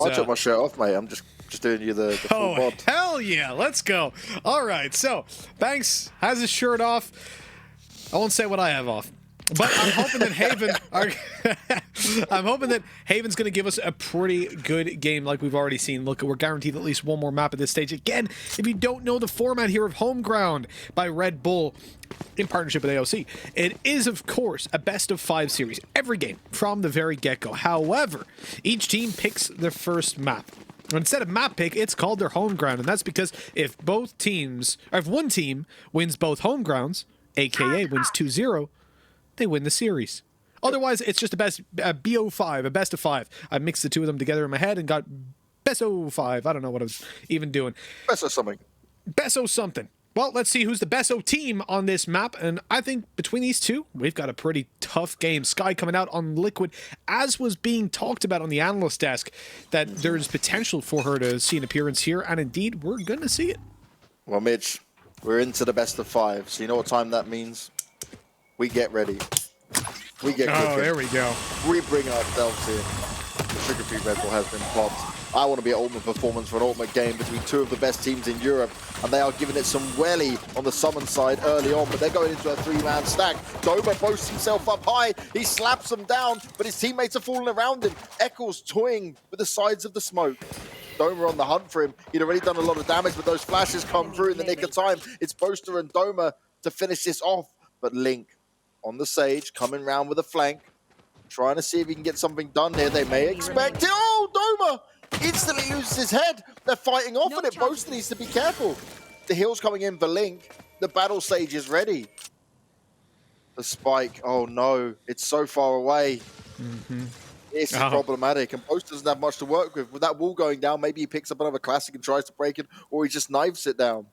I took my shirt off, mate. I'm just doing you the full bod. Hell yeah, let's go. All right, so Banks has his shirt off. I won't say what I have off, but I'm hoping that Haven I'm hoping that Haven's going to give us a pretty good game like we've already seen. Look, we're guaranteed at least one more map at this stage. Again, if you don't know the format here of Home Ground by Red Bull in partnership with AOC, it is, of course, a best-of-5 series. Every game from the very get-go. However, each team picks their first map. Instead of map pick, it's called their home ground, and that's because if one team wins both home grounds, aka wins 2-0, they win the series. Otherwise, it's just a BO5, a best of 5. I mixed the two of them together in my head and got BESO5. I don't know what I was even doing. BESO something. BESO something. Well, let's see who's the BESO team on this map, and I think between these two, we've got a pretty tough game. Sky coming out on Liquid, as was being talked about on the analyst desk, that there's potential for her to see an appearance here, and indeed, we're going to see it. Well, Mitch, we're into the best of 5, so you know what time that means? We get ready. We get cooking. Oh, there we go. We bring ourselves in. The sugar-free Red Bull has been popped. I want to be at ultimate performance for an ultimate game between two of the best teams in Europe, and they are giving it some welly on the SUMN side early on, but they're going into a 3-man stack. Doma boasts himself up high. He slaps them down, but his teammates are falling around him. Eccles toying with the sides of the smoke. Doma on the hunt for him. He'd already done a lot of damage, but those flashes come through in the nick of time. It's Boaster and Doma to finish this off, but Link on the Sage, coming round with a flank, trying to see if he can get something done here. They may expect it. Oh, Doma instantly loses his head. They're fighting off on it. Boaster needs to be careful. The heal's coming in for Link. The battle Sage is ready. The spike, oh no, it's so far away. This is problematic, and Boaster doesn't have much to work with. With that wall going down, maybe he picks up another classic and tries to break it, or he just knives it down.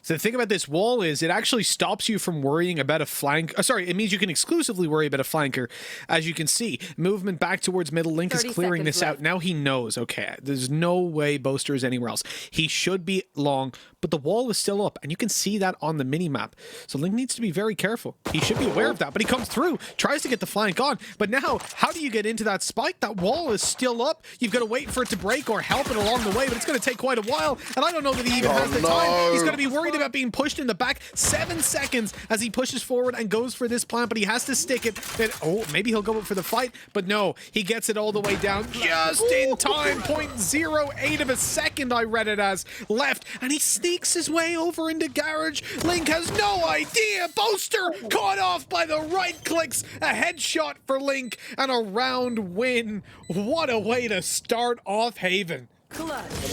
So the thing about this wall is it actually stops you from worrying about a flank. Sorry, it means you can exclusively worry about a flanker. As you can see, movement back towards middle. Link is clearing this out. Now he knows, okay, there's no way Boaster is anywhere else. He should be long, but the wall is still up, and you can see that on the mini-map. So Link needs to be very careful. He should be aware of that, but he comes through, tries to get the flank on, but now, how do you get into that spike? That wall is still up. You've got to wait for it to break or help it along the way, but it's going to take quite a while, and I don't know that he even has the time. He's going to be worried about being pushed in the back. 7 seconds as he pushes forward and goes for this plant, but he has to stick it. And, oh, maybe he'll go for the fight, but no, he gets it all the way down just in time. 0.08 of a second, I read it as, left, and he sneaks his way over into Garage. Link has no idea. Boaster caught off by the right clicks. A headshot for Link and a round win. What a way to start off Haven.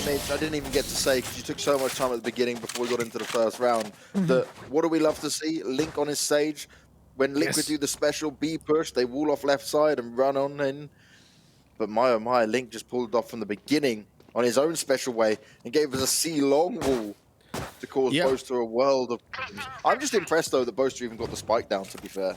Mitch, I didn't even get to say, because you took so much time at the beginning before we got into the first round, that what do we love to see? Link on his Sage. When Liquid do the special B push, they wall off left side and run on in. But my oh my, Link just pulled it off from the beginning on his own special way and gave us a C-long wall to cause Boaster a world of... I'm just impressed, though, that Boaster even got the spike down, to be fair.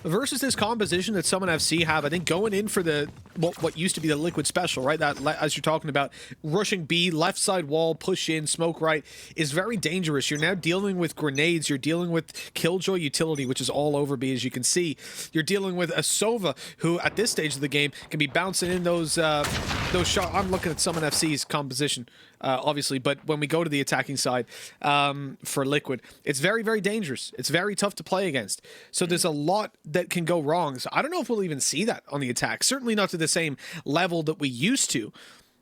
Versus this composition that SUMN FC have, I think going in for the what used to be the Liquid special, right? That, as you're talking about, rushing B, left side wall, push in, smoke right, is very dangerous. You're now dealing with grenades. You're dealing with Killjoy utility, which is all over B, as you can see. You're dealing with a Sova, who at this stage of the game can be bouncing in those shots. I'm looking at SUMN FC's composition, obviously, but when we go to the attacking side for Liquid, it's very, very dangerous. It's very tough to play against. So there's a lot that can go wrong. So I don't know if we'll even see that on the attack. Certainly not to the same level that we used to,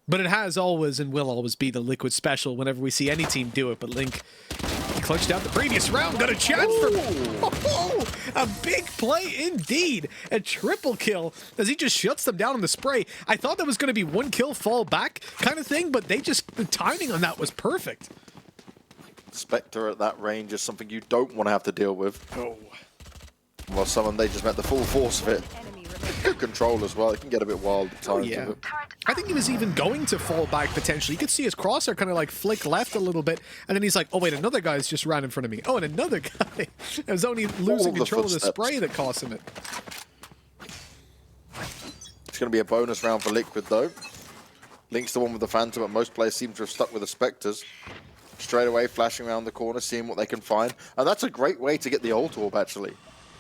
but it has always and will always be the Liquid special whenever we see any team do it. But Link, he clutched out the previous round, got a chance for a big play indeed. A triple kill as he just shuts them down in the spray. I thought that was going to be one kill fall back kind of thing, but the timing on that was perfect. Spectre at that range is something you don't want to have to deal with. Well, SUMN, they just met the full force of it. Good control as well. It can get a bit wild at times. I think he was even going to fall back potentially. You could see his crosshair kind of like flick left a little bit, and then he's like, oh wait, another guy's just ran in front of me. Oh, and another guy. It was only losing control of the spray that cost him it. It's going to be a bonus round for Liquid, though. Link's the one with the Phantom, but most players seem to have stuck with the Spectres. Straight away, flashing around the corner, seeing what they can find. And that's a great way to get the ult orb, actually.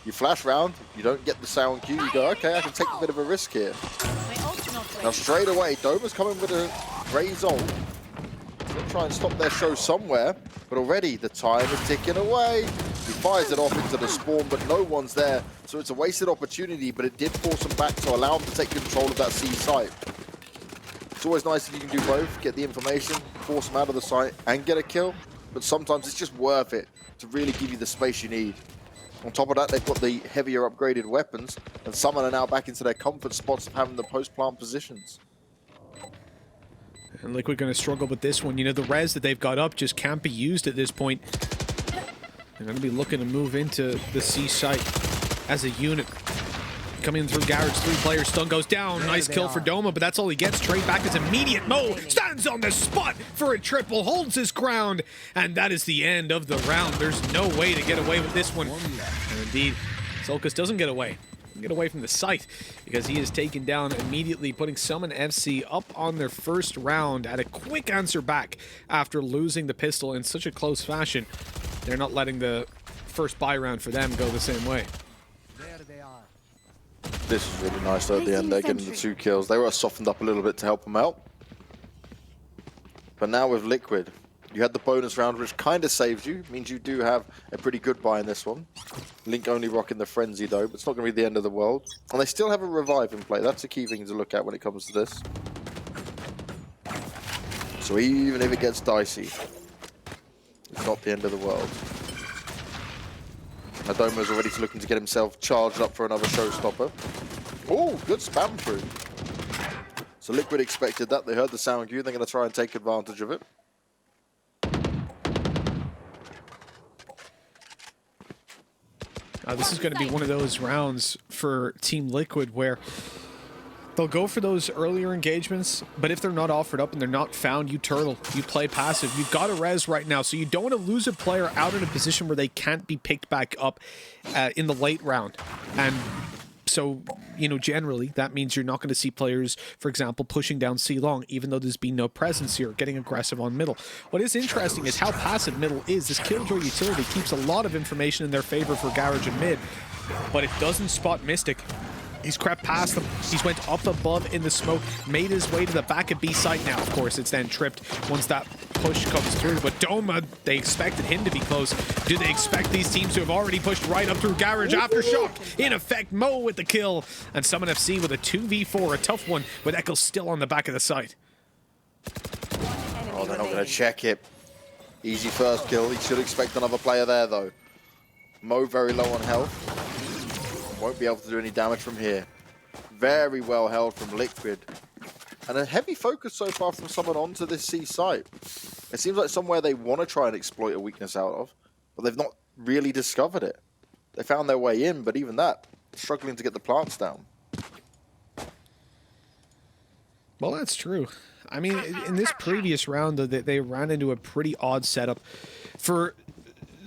You flash round, you don't get the sound cue, you go, okay, I can take a bit of a risk here. Now straight away, Doma's coming with a raise ult. Gonna try and stop their show somewhere, but already the time is ticking away. He fires it off into the spawn, but no one's there, so it's a wasted opportunity, but it did force him back to allow him to take control of that C site. It's always nice if you can do both, get the information, force him out of the site, and get a kill, but sometimes it's just worth it to really give you the space you need. On top of that, they've got the heavier upgraded weapons, and Summon are now back into their comfort spots of having the post-plant positions. And Liquid going to struggle with this one. You know, the res that they've got up just can't be used at this point. They're going to be looking to move into the C site as a unit. Coming in through Garage, 3-player stun goes down. Nice kill for Doma, but that's all he gets. Trade back is immediate. Mo stands on the spot for a triple, holds his ground, and that is the end of the round. There's no way to get away with this one. And indeed, Sulcus doesn't get away. Get away from the site because he is taken down immediately, putting SUMN FC up on their first round at a quick answer back after losing the pistol in such a close fashion. They're not letting the first buy round for them go the same way. There they are. This is really nice though at the end. They're getting the 2 kills. They were softened up a little bit to help them out. But now with Liquid, you had the bonus round, which kind of saves you. Means you do have a pretty good buy in this one. Link only rocking the Frenzy though, but it's not going to be the end of the world. And they still have a revive in play. That's a key thing to look at when it comes to this. So even if it gets dicey, it's not the end of the world. Adoma's already looking to get himself charged up for another showstopper. Oh, good spam through. So Liquid expected that. They heard the sound cue. They're going to try and take advantage of it. This is going to be one of those rounds for Team Liquid where they'll go for those earlier engagements, but if they're not offered up and they're not found, you turtle, you play passive. You've got a res right now, so you don't want to lose a player out in a position where they can't be picked back up in the late round. And so, you know, generally, that means you're not going to see players, for example, pushing down C long, even though there's been no presence here, getting aggressive on middle. What is interesting is how passive middle is. This Killjoy utility keeps a lot of information in their favor for Garage and mid, but it doesn't spot Mystic. He's crept past them. He's went up above in the smoke, made his way to the back of B site. Now, of course, it's then tripped once that push comes through. But Doma, they expected him to be close. Do they expect these teams to have already pushed right up through Garage? Aftershock, in effect, Mo with the kill. And SUMN FC with a 2v4, a tough one, with Eccles still on the back of the site. Oh, they're not going to check it. Easy first kill. He should expect another player there, though. Mo very low on health. Won't be able to do any damage from here. Very well held from Liquid. And a heavy focus so far from someone onto this C site. It seems like somewhere they want to try and exploit a weakness out of, but they've not really discovered it. They found their way in, but even that, struggling to get the plants down. Well, that's true. I mean, in this previous round, though, they ran into a pretty odd setup.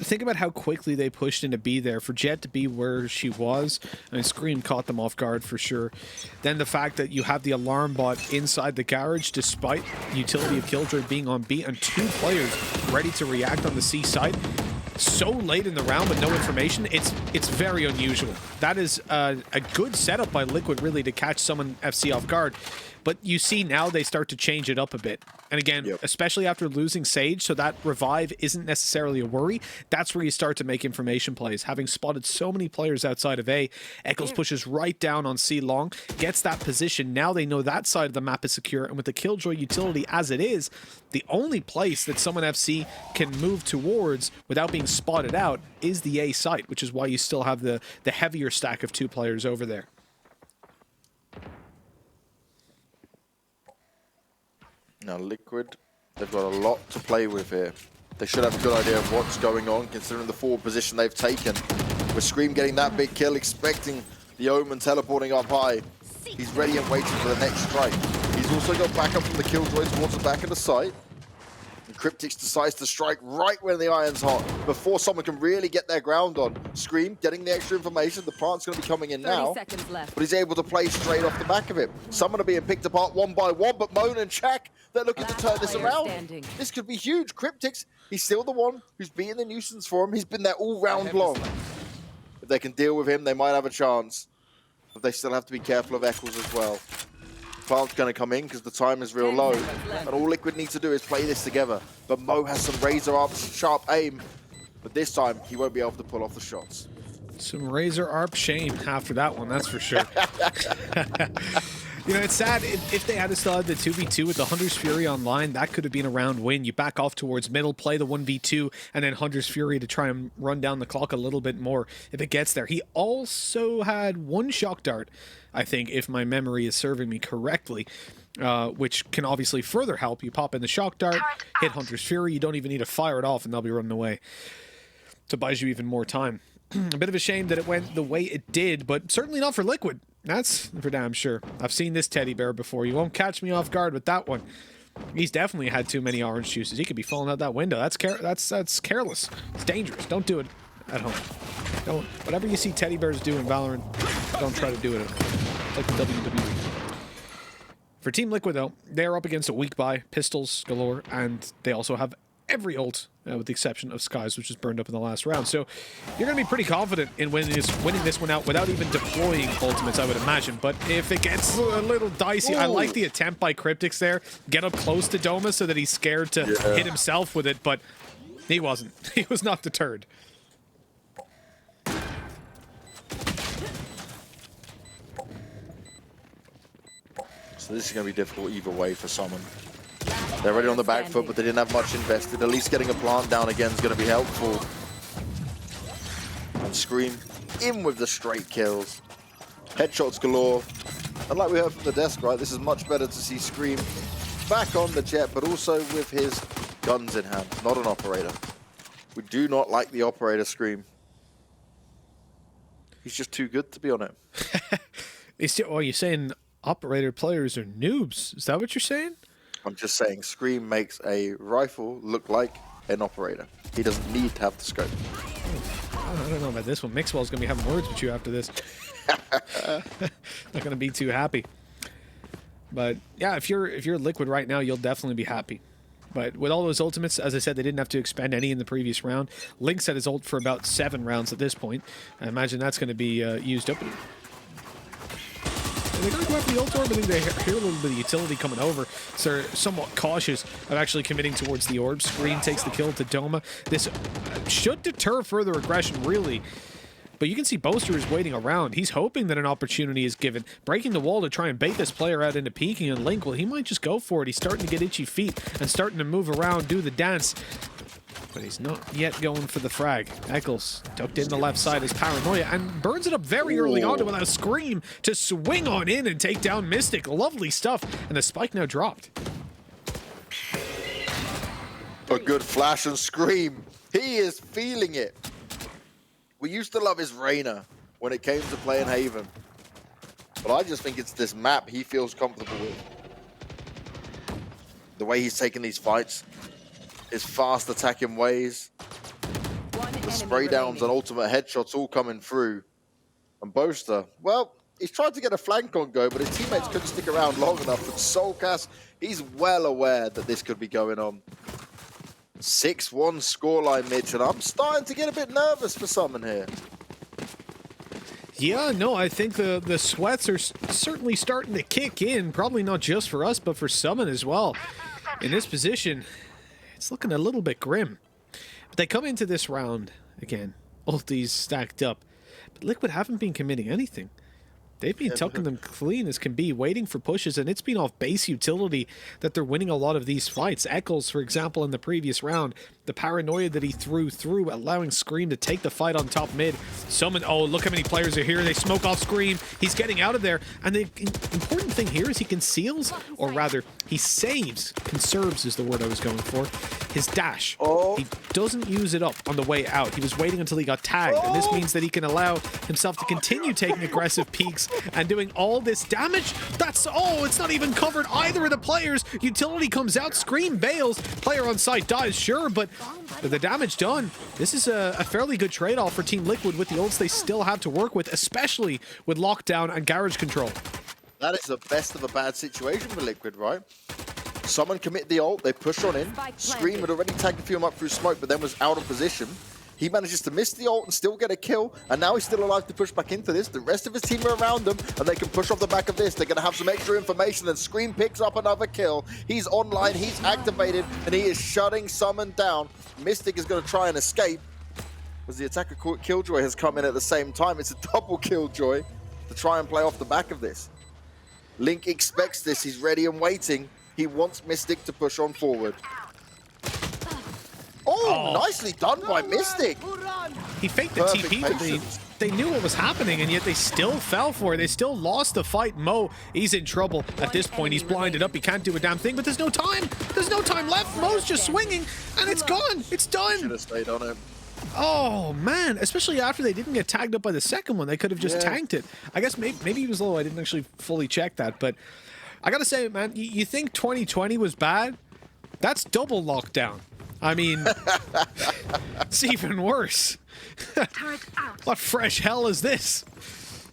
Think about how quickly they pushed into B there. For Jet to be where she was, I mean, Scream caught them off guard for sure. Then the fact that you have the alarm bot inside the garage, despite utility of Killjoy being on B, and 2 players ready to react on the C side so late in the round with no information, it's very unusual. That is a good setup by Liquid, really, to catch SUMN FC off guard. But you see now they start to change it up a bit. And again, especially after losing Sage, so that revive isn't necessarily a worry. That's where you start to make information plays. Having spotted so many players outside of A, Eccles pushes right down on C long, gets that position. Now they know that side of the map is secure. And with the Killjoy utility as it is, the only place that SUMN FC can move towards without being spotted out is the A site, which is why you still have the heavier stack of 2 players over there. Now Liquid, they've got a lot to play with here. They should have a good idea of what's going on, considering the forward position they've taken. With Scream getting that big kill, expecting the Omen teleporting up high. He's ready and waiting for the next strike. He's also got backup from the Killjoy towards the back of the site. And Cryptix decides to strike right when the iron's hot, before someone can really get their ground on. Scream getting the extra information. The plant's going to be coming in now, but he's able to play straight off the back of it. Someone are being picked apart one by one, but Moan and Chak, they're looking to turn this around. This could be huge. Cryptix, he's still the one who's being the nuisance for him. He's been there all round long. If they can deal with him, they might have a chance. But they still have to be careful of Eccles as well. plant's going to come in because the time is real low. And all Liquid needs to do is play this together. But Mo has some razor arp, sharp aim. But this time, he won't be able to pull off the shots. Some razor arp shame after that one, that's for sure. You know, it's sad. If they had still had the 2v2 with the Hunter's Fury online, that could have been a round win. You back off towards middle, play the 1v2, and then Hunter's Fury to try and run down the clock a little bit more if it gets there. He also had one shock dart, I think, if my memory is serving me correctly, which can obviously further help. You pop in the shock dart, hit Hunter's Fury, you don't even need to fire it off, and they'll be running away. So it buys you even more time. A bit of a shame that it went the way it did, but certainly not for Liquid. That's for damn sure. I've seen this teddy bear before. You won't catch me off guard with that one. He's definitely had too many orange juices. He could be falling out that window. That's careless. It's dangerous. Don't do it at home. Don't. Whatever you see teddy bears do in Valorant, don't try to do it at home. It's like the WWE. For Team Liquid, though, they're up against a weak buy, pistols galore, and they also have every ult, with the exception of Skies, which was burned up in the last round. So you're going to be pretty confident in winning this one out without even deploying ultimates, I would imagine. But if it gets a little dicey, I like the attempt by Cryptics there. Get up close to Doma so that he's scared to hit himself with it, but he wasn't. He was not deterred. So this is going to be difficult either way for someone. They're already on the back foot, but they didn't have much invested. At least getting a plant down again is going to be helpful. And Scream in with the straight kills. Headshots galore. And like we heard from the desk, right, this is much better to see Scream back on the jet, but also with his guns in hand, not an operator. We do not like the operator Scream. He's just too good to be on it. Oh, you're saying operator players are noobs? Is that what you're saying? I'm just saying, Scream makes a rifle look like an operator. He doesn't need to have the scope. I don't know about this one. Mixwell's going to be having words with you after this. Not going to be too happy. But yeah, if you're Liquid right now, you'll definitely be happy. But with all those ultimates, as I said, they didn't have to expend any in the previous round. Lynx had his ult for about 7 rounds at this point. I imagine that's going to be used up. They're going to go after the ult orb. I think they hear a little bit of utility coming over, so they're somewhat cautious of actually committing towards the orb. Screen takes the kill to Doma. This should deter further aggression, really. But you can see Boaster is waiting around. He's hoping that an opportunity is given. Breaking the wall to try and bait this player out into peeking, and Link, well, he might just go for it. He's starting to get itchy feet and starting to move around, do the dance. But he's not yet going for the frag. Eccles tucked in the left side is Paranoia and burns it up very early on with a Scream to swing on in and take down Mystic. Lovely stuff. And the spike now dropped. A good flash and Scream. He is feeling it. We used to love his Reyna when it came to playing Haven. But I just think it's this map he feels comfortable with. The way he's taking these fights. His fast attacking ways, the spray downs and ultimate headshots all coming through. And Boaster, well, he's tried to get a flank on go, but his teammates couldn't stick around long enough. And Soulcast, he's well aware that this could be going on. 6-1 scoreline, Mitch, and I'm starting to get a bit nervous for SUMN here. Yeah, no, I think the sweats are certainly starting to kick in. Probably not just for us, but for SUMN as well. In this position, it's looking a little bit grim. But they come into this round, again, ultis stacked up. But Liquid haven't been committing anything. They've been tucking them clean as can be, waiting for pushes, and it's been off base utility that they're winning a lot of these fights. Eccles, for example, in the previous round, the paranoia that he threw through, allowing Scream to take the fight on top mid. SUMN, oh, look how many players are here. They smoke off Scream. He's getting out of there. And the important thing here is he conceals, or rather, he saves, conserves is the word I was going for, his dash. He doesn't use it up on the way out. He was waiting until he got tagged, and this means that he can allow himself to continue taking aggressive peeks and doing all this damage. That's, oh, it's not even covered either of the players. Utility comes out, Scream bails, player on site dies, sure, but the damage done. This is a fairly good trade-off for Team Liquid with the ults they still have to work with, especially with lockdown and garage control. That is the best of a bad situation for Liquid, right? Someone commit the ult, they push on in. Scream had already tagged a few of them up through smoke, but then was out of position. He manages to miss the ult and still get a kill, and now he's still alive to push back into this. The rest of his team are around him, and they can push off the back of this. They're going to have some extra information, and Scream picks up another kill. He's online, he's activated, and he is shutting SUMN down. Mystic is going to try and escape, as the attacker Killjoy has come in at the same time. It's a double Killjoy to try and play off the back of this. Link expects this, he's ready and waiting. He wants Mystic to push on forward. Oh, nicely done by Mystic. He faked the TP, but they knew what was happening, and yet they still fell for it. They still lost the fight. Mo, he's in trouble. At this point, he's blinded up. He can't do a damn thing, but there's no time. There's no time left. Mo's just swinging, and it's gone. It's done. Should have stayed on him. Oh, man. Especially after they didn't get tagged up by the second one. They could have just tanked it. I guess maybe he was low. I didn't actually fully check that, but I gotta say, man, you think 2020 was bad? That's double lockdown. I mean, it's even worse. What fresh hell is this?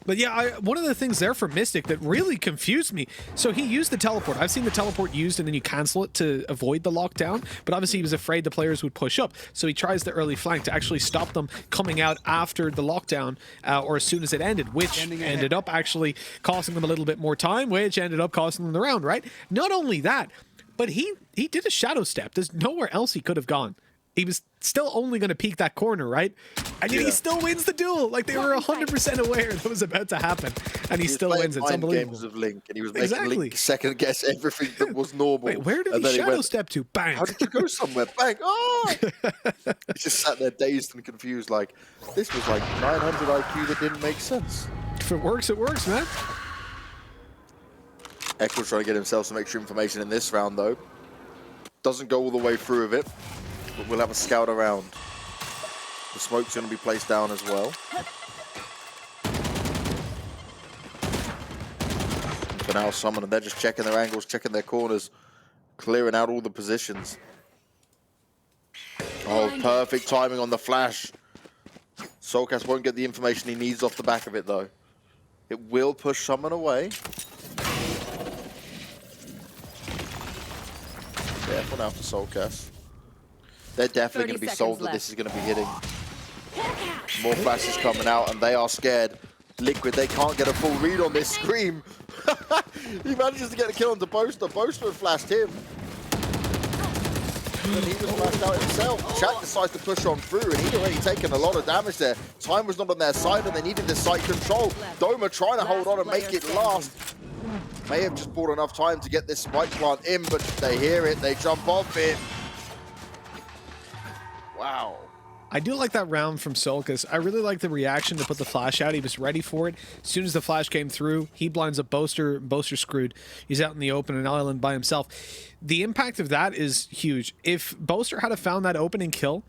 But yeah, one of the things there for Mystic that really confused me, so he used the teleport. I've seen the teleport used and then you cancel it to avoid the lockdown, but obviously he was afraid the players would push up, so he tries the early flank to actually stop them coming out after the lockdown or as soon as it ended, which ended up actually costing them a little bit more time, which ended up costing them the round, right? Not only that, but he did a shadow step. There's nowhere else he could have gone. He was still only going to peek that corner, right? And yet he still wins the duel. Like, they were 100% aware that was about to happen. And he still wins. It's unbelievable. Games of Link, and he was making Link second guess everything that was normal. Wait, where did he shadow step to? Bang. How did you go somewhere? Bang. Oh! He just sat there dazed and confused, like, this was like 900 IQ that didn't make sense. If it works, man. Echo's trying to get himself some extra information in this round, though. Doesn't go all the way through with it, but we'll have a scout around. The smoke's going to be placed down as well. For now, SUMN, and they're just checking their angles, checking their corners, clearing out all the positions. Oh, perfect timing on the flash. Soulcast won't get the information he needs off the back of it, though. It will push SUMN away. Careful now for Soulcast. They're definitely going to be sold that this is going to be hitting. More flashes coming out, and they are scared. Liquid, they can't get a full read on this. Scream. He manages to get a kill onto Boaster. Boaster had flashed him. And he was flashed out himself. Chap decides to push on through, and he'd already taken a lot of damage there. Time was not on their side, and they needed the site control. Doma trying to hold on and make it last. May have just bought enough time to get this spike plant in, but they hear it, they jump off it. Wow. I do like that round from Soulcast. I really like the reaction to put the flash out. He was ready for it. As soon as the flash came through, he blinds up Boaster. Boaster's screwed. He's out in the open, an island by himself. The impact of that is huge. If Boaster had found that opening kill,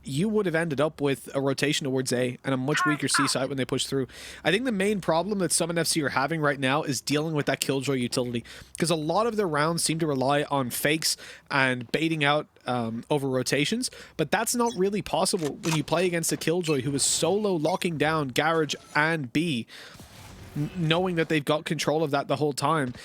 you would have ended up with a rotation towards A and a much weaker C side when they push through. I think the main problem that SUMN FC are having right now is dealing with that Killjoy utility, because a lot of their rounds seem to rely on fakes and baiting out over rotations, but that's not really possible when you play against a Killjoy who is solo locking down Garage and B, knowing that they've got control of that the whole time.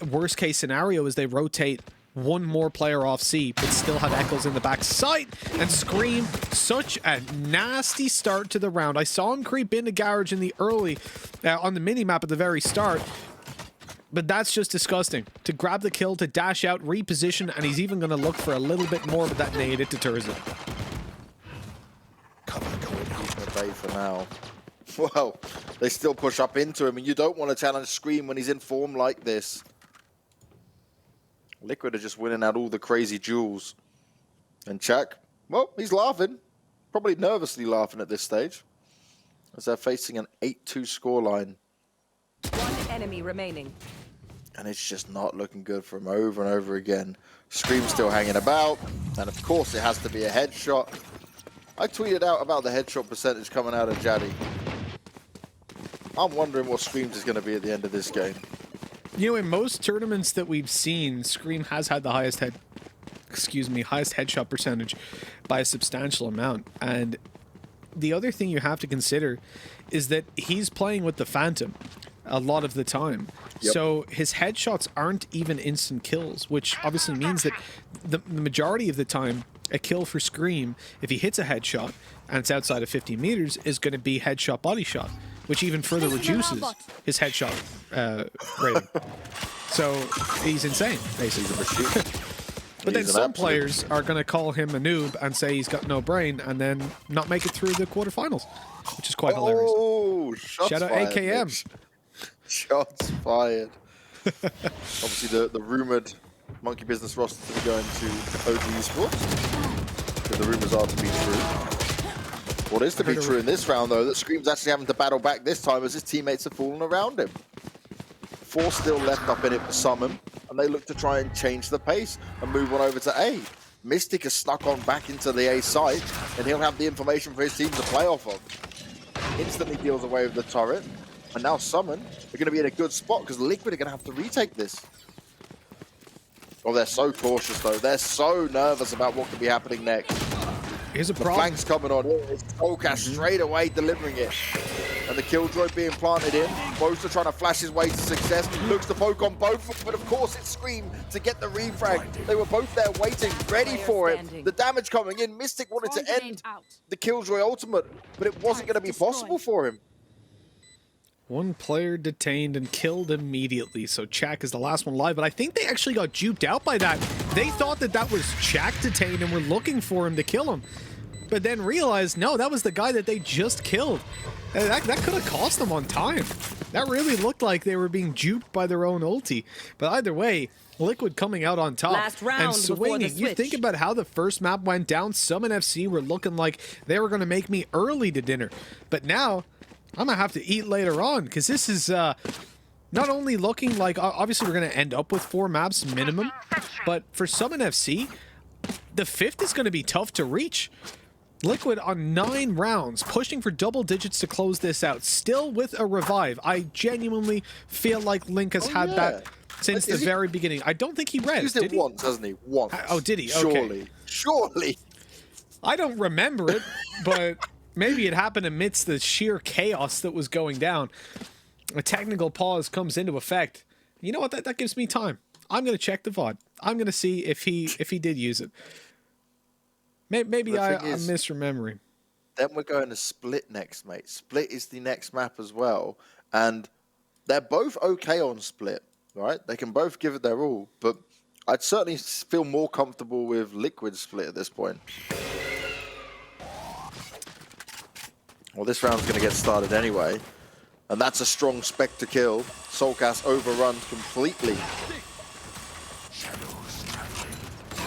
Worst case scenario is they rotate one more player off C, but still have Echoes in the back side. And Scream, such a nasty start to the round. I saw him creep into Garage in the early, on the mini-map at the very start, but that's just disgusting. To grab the kill, to dash out, reposition, and he's even going to look for a little bit more, but that nade, it deters it. Cover going out the bay for now. Well, they still push up into him, and you don't want to challenge Scream when he's in form like this. Liquid are just winning out all the crazy duels. And Chak, well, he's laughing. Probably nervously laughing at this stage, as they're facing an 8-2 scoreline. One enemy remaining. And it's just not looking good for him over and over again. Scream still hanging about. And of course it has to be a headshot. I tweeted out about the headshot percentage coming out of Jaddy. I'm wondering what Scream's is going to be at the end of this game. You know, in most tournaments that we've seen, Scream has had the highest headshot percentage by a substantial amount. And the other thing you have to consider is that he's playing with the Phantom, a lot of the time. Yep. So his headshots aren't even instant kills, which obviously means that the majority of the time, a kill for Scream, if he hits a headshot and it's outside of 50 meters, is going to be headshot body shot, which even further reduces his headshot rating. So he's insane, basically. But then some players are going to call him a noob and say he's got no brain and then not make it through the quarterfinals, which is quite hilarious. Oh, shout out AKM. Mitch. Shots fired. Obviously, the rumored Monkey Business roster to be going to OG Esports. Because the rumors are to be true. What is to be true in this round, though, that Scream's actually having to battle back this time as his teammates have fallen around him. 4 still left up in it for SUMN, and they look to try and change the pace and move on over to A. Mystic has snuck on back into the A site, and he'll have the information for his team to play off of. Instantly deals away with the turret, and now SUMN are going to be in a good spot because Liquid are going to have to retake this. Oh, they're so cautious, though. They're so nervous about what could be happening next. Here's a The problem. flank's coming on here. It's Polka straight away delivering it. And the Killjoy being planted in. Both are trying to flash his way to success. Looks to poke on both, but of course it's Scream to get the refrag. They were both there waiting, ready for it. The damage coming in. Mystic wanted to end the Killjoy ultimate, but it wasn't going to be possible for him. One player detained and killed immediately, so Chak is the last one alive, but I think they actually got duped out by that. They thought that that was Chak detained and were looking for him to kill him, but then realized, no, that was the guy that they just killed. And that could have cost them on time. That really looked like they were being duped by their own ulti. But either way, Liquid coming out on top Last round and swinging. You think about how the first map went down. SUMN FC were looking like they were going to make me early to dinner, but now I'm gonna have to eat later on because this is not only looking like obviously we're gonna end up with 4 maps minimum, but for SUMN FC, the 5th is gonna be tough to reach. Liquid on 9 rounds, pushing for double digits to close this out, still with a revive. I genuinely feel like Link has had that since the very beginning. I don't think he read. Used it once, hasn't he? Once. Oh, did he? Surely. Okay. Surely. I don't remember it, but maybe it happened amidst the sheer chaos that was going down. A technical pause comes into effect. You know what? That gives me time. I'm going to check the VOD. I'm going to see if he did use it. Maybe I'm misremembering. Then we're going to Split next, mate. Split is the next map as well. And they're both okay on Split, right? They can both give it their all. But I'd certainly feel more comfortable with Liquid Split at this point. Well, this round's going to get started anyway. And that's a strong spec to kill. Soulcast overrun completely.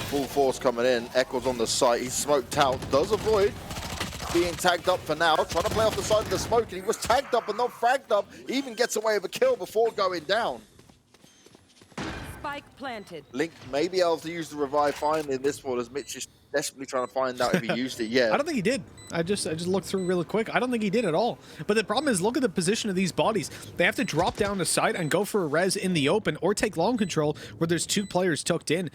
Full force coming in. Echo's on the site. He's smoked out. Does avoid being tagged up for now. Trying to play off the side of the smoke. And he was tagged up and not fragged up. He even gets away with a kill before going down. Spike planted. Link may be able to use the revive finally in this one as Mitch is desperately trying to find out if he used it yet. I don't think he did. I just looked through really quick. I don't think he did at all. But the problem is, look at the position of these bodies. They have to drop down the side and go for a res in the open or take long control where there's 2 players tucked in.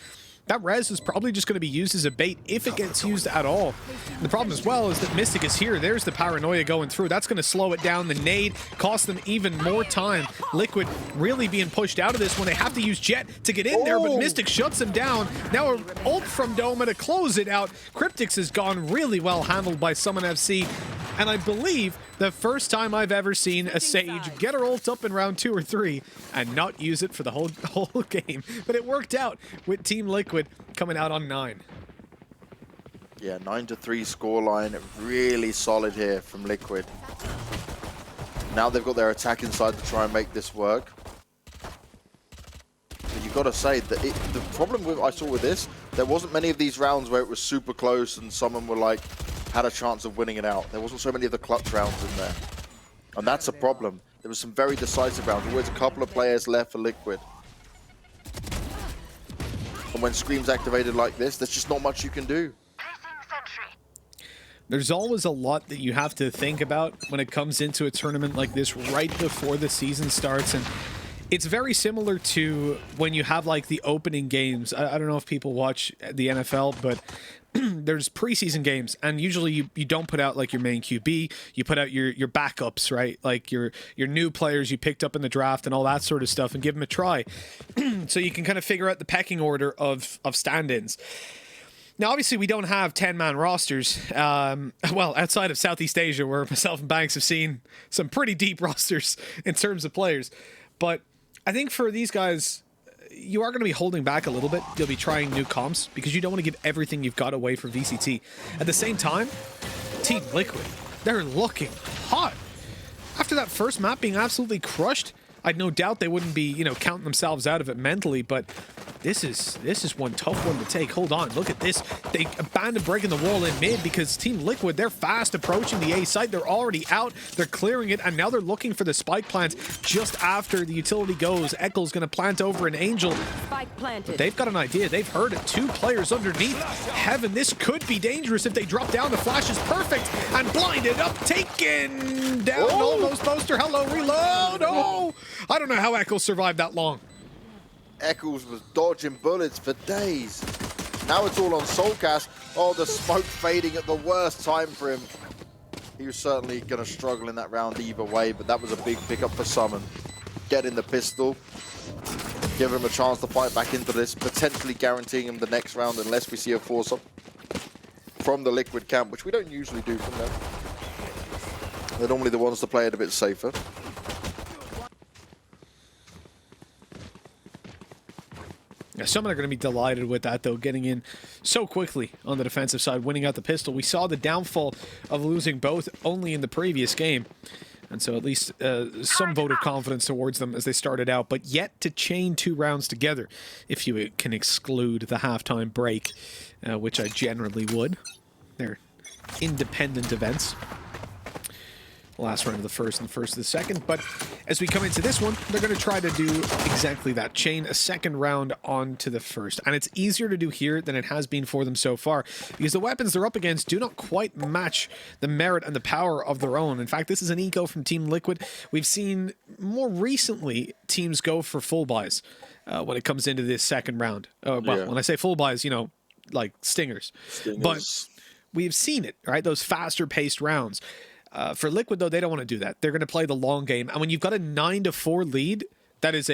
That res is probably just going to be used as a bait if it gets used at all. And the problem as well is that Mystic is here. There's the paranoia going through. That's going to slow it down. The nade costs them even more time. Liquid really being pushed out of this when they have to use Jet to get in there, but Mystic shuts him down. Now an ult from Doma to close it out. Cryptix has gone really well handled by SUMN FC. And I believe the first time I've ever seen a Sage get her ult up in round 2 or 3 and not use it for the whole game. But it worked out with Team Liquid coming out on 9. Yeah, 9-3 scoreline. Really solid here from Liquid. Now they've got their attack inside to try and make this work. But you've got to say that the problem I saw with this, there wasn't many of these rounds where it was super close and someone were like, had a chance of winning it out. There wasn't so many of the clutch rounds in there. And that's a problem. There was some very decisive rounds. Always a couple of players left for Liquid. And when Scream's activated like this, there's just not much you can do. There's always a lot that you have to think about when it comes into a tournament like this right before the season starts. And It's very similar to when you have like the opening games. I don't know if people watch the NFL, but there's preseason games, and usually you don't put out like your main QB, you put out your backups, right? Like your new players you picked up in the draft and all that sort of stuff, and give them a try, so you can kind of figure out the pecking order of stand-ins. Now, obviously, we don't have 10-man rosters. Well, outside of Southeast Asia, where myself and Banks have seen some pretty deep rosters in terms of players. But I think for these guys, you are going to be holding back a little bit. You'll be trying new comps because you don't want to give everything you've got away for VCT. At the same time, Team Liquid, they're looking hot. After that first map being absolutely crushed, I'd no doubt they wouldn't be, you know, counting themselves out of it mentally, but this is one tough one to take. Hold on, look at this. They abandoned breaking the wall in mid because Team Liquid, they're fast approaching the A site. They're already out. They're clearing it, and now they're looking for the spike plants just after the utility goes. Eccle's going to plant over an Angel. Spike planted. But they've got an idea. They've heard it. 2 players underneath. Heaven, this could be dangerous if they drop down. The flash is perfect, and blinded up, taken down. Almost poster. Hello, reload. Oh, I don't know how Eccles survived that long. Eccles was dodging bullets for days. Now it's all on Soulcast. Oh, the smoke fading at the worst time for him. He was certainly going to struggle in that round either way, but that was a big pickup for SUMN. Getting the pistol, give him a chance to fight back into this, potentially guaranteeing him the next round unless we see a force-up from the Liquid camp, which we don't usually do from them. They're normally the ones to play it a bit safer. Yeah, some are going to be delighted with that, though, getting in so quickly on the defensive side, winning out the pistol. We saw the downfall of losing both only in the previous game, and so at least some vote of confidence towards them as they started out, but yet to chain 2 rounds together, if you can exclude the halftime break, which I generally would. They're independent events. Last round of the first and first of the second, but as we come into this one, they're going to try to do exactly that, chain a second round onto the first, and it's easier to do here than it has been for them so far because the weapons they're up against do not quite match the merit and the power of their own. In fact, this is an eco from Team Liquid. We've seen more recently teams go for full buys when it comes into this second round. When I say full buys, you know, like stingers. But we've seen it, right? Those faster paced rounds. For Liquid, though, they don't want to do that. They're going to play the long game. And when you've got a 9-4 lead, that is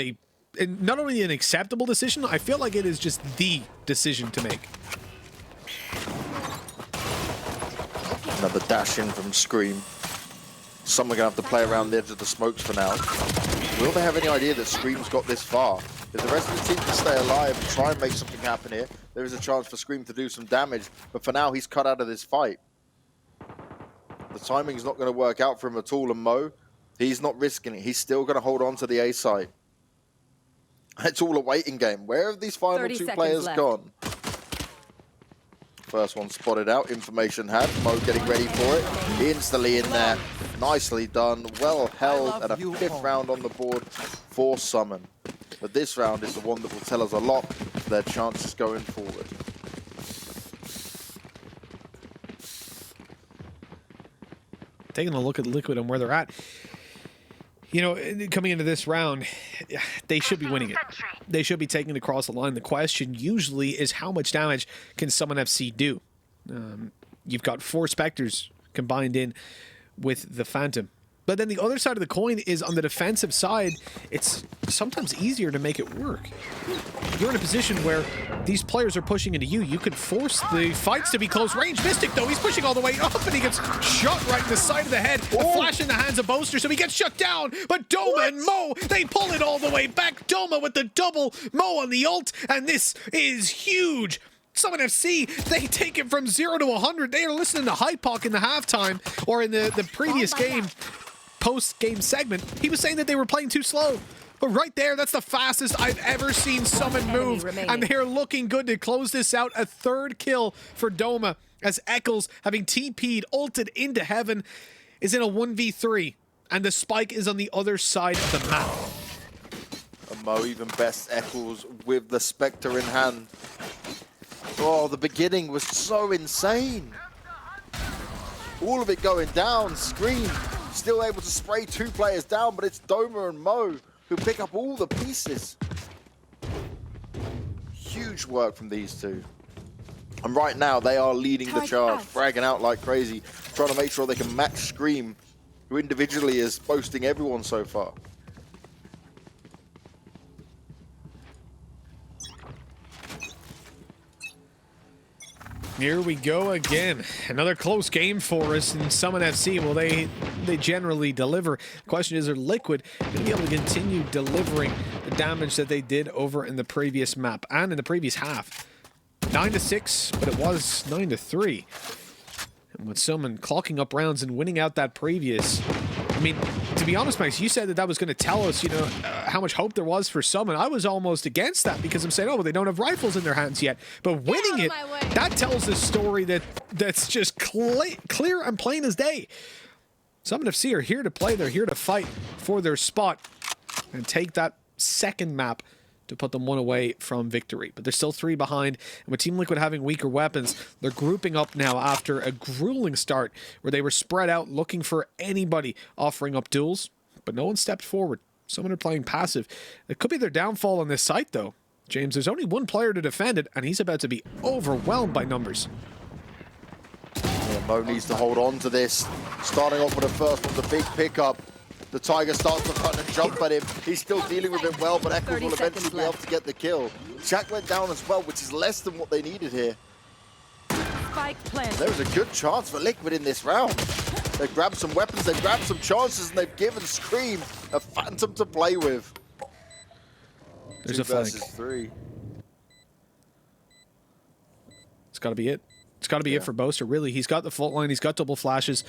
not only an acceptable decision, I feel like it is just the decision to make. Another dash in from Scream. Someone going to have to play around the edge of the smokes for now. Will they have any idea that Scream's got this far? If the rest of the team can stay alive and try and make something happen here, there is a chance for Scream to do some damage. But for now, he's cut out of this fight. The timing's not going to work out for him at all, and Mo, he's not risking it. He's still going to hold on to the A side. It's all a waiting game. Where have these final 2 players gone? First one spotted out, information had. Mo getting ready for it. Instantly in there. Nicely done. Well held, and a 5th round on the board for SUMN. But this round is the one that will tell us a lot of their chances going forward. Taking a look at Liquid and where they're at, you know, coming into this round, they should be winning it. They should be taking it across the line. The question usually is how much damage can SUMN FC do? You've got 4 Spectres combined in with the Phantom. But then the other side of the coin is on the defensive side, it's sometimes easier to make it work. You're in a position where these players are pushing into you. You could force the fights to be close range. Mystic, though, he's pushing all the way up, and he gets shot right in the side of the head. A flash in the hands of Boaster, so he gets shut down. But Doma and Mo, they pull it all the way back. Doma with the double, Mo on the ult, and this is huge. SUMN FC, they take it from 0 to 100. They are listening to Hypoc in the halftime, or in the previous game, post-game segment. He was saying that they were playing too slow. But right there, that's the fastest I've ever seen SUMN move. And they're looking good to close this out. A 3rd kill for Doma as Eccles, having TP'd, ulted into heaven, is in a 1v3. And the spike is on the other side of the map. And Mo even best Eccles with the Spectre in hand. Oh, the beginning was so insane. All of it going down. Scream still able to spray 2 players down, but it's Doma and Mo who pick up all the pieces. Huge work from these two. And right now, they are leading the charge, fragging out like crazy, trying to make sure they can match Scream, who individually is boasting everyone so far. Here we go again. Another close game for us in SUMN FC. Well, they generally deliver. The question is, are Liquid going to be able to continue delivering the damage that they did over in the previous map and in the previous half? 9-6, but it was 9-3. And with SUMN clocking up rounds and winning out that previous... I mean, to be honest, Max, you said that was going to tell us, how much hope there was for SUMN. I was almost against that because I'm saying, oh, well, they don't have rifles in their hands yet. But winning it, that tells a story that's just clear and plain as day. SUMN FC are here to play. They're here to fight for their spot and take that second map to put them one away from victory. But they're still 3 behind, and with Team Liquid having weaker weapons, they're grouping up now after a grueling start where they were spread out looking for anybody offering up duels, but no one stepped forward. Someone are playing passive. It could be their downfall on this site, though. James, there's only one player to defend it, and he's about to be overwhelmed by numbers. Yeah, Mo needs to hold on to this. Starting off with the first one's a big pickup. The Tiger starts to cut and jump at him. He's still dealing with it well, but Eccles will eventually be able to get the kill. Jack went down as well, which is less than what they needed here. There was a good chance for Liquid in this round. They've grabbed some weapons, they've grabbed some chances, and they've given Scream a phantom to play with. There's 2 a flank. versus 3. It's got to be it. It's got to be it for Boaster, really. He's got the fault line, he's got double flashes.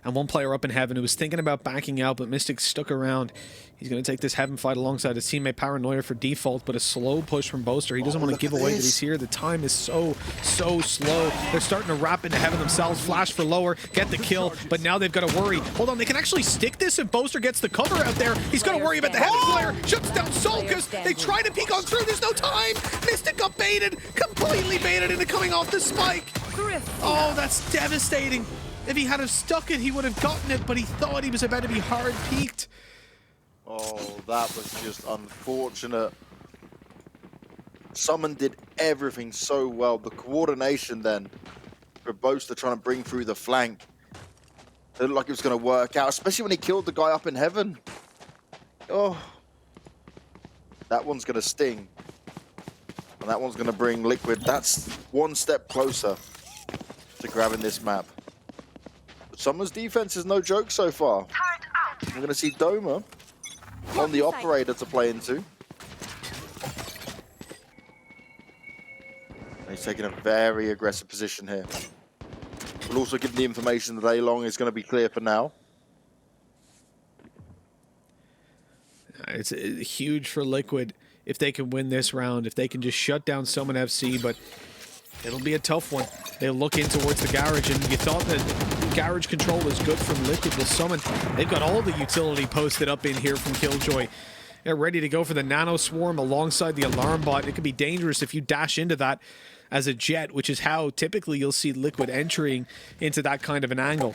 And one player up in Heaven who was thinking about backing out, but Mystic stuck around. He's going to take this Heaven fight alongside his teammate Paranoia for default, but a slow push from Boaster. He doesn't want to give away that he's here. The time is so slow. They're starting to wrap into Heaven themselves. Flash for lower, get the kill, but now they've got to worry. Hold on, they can actually stick this if Boaster gets the cover out there. He's going to worry about the Heaven player. Shuts down Solkus. They try to peek on through. There's no time. Mystic got baited, completely baited into coming off the spike. Oh, that's devastating. If he had have stuck it, he would have gotten it, but he thought he was about to be hard peaked. Oh, that was just unfortunate. SUMN did everything so well. The coordination then for Boaster trying to bring through the flank. It looked like it was going to work out, especially when he killed the guy up in Heaven. Oh, that one's going to sting. And that one's going to bring Liquid. That's one step closer to grabbing this map. SUMN's defense is no joke so far. We're going to see Doma on the operator to play into. He's taking a very aggressive position here. We'll also give the information that A-Long is going to be clear for now. It's huge for Liquid if they can win this round, if they can just shut down SUMN FC, but it'll be a tough one. They'll look in towards the garage, and you thought that garage control was good from Liquid. Well, SUMN, they've got all the utility posted up in here from Killjoy. They're ready to go for the Nano Swarm alongside the Alarm Bot. It could be dangerous if you dash into that as a jet, which is how typically you'll see Liquid entering into that kind of an angle.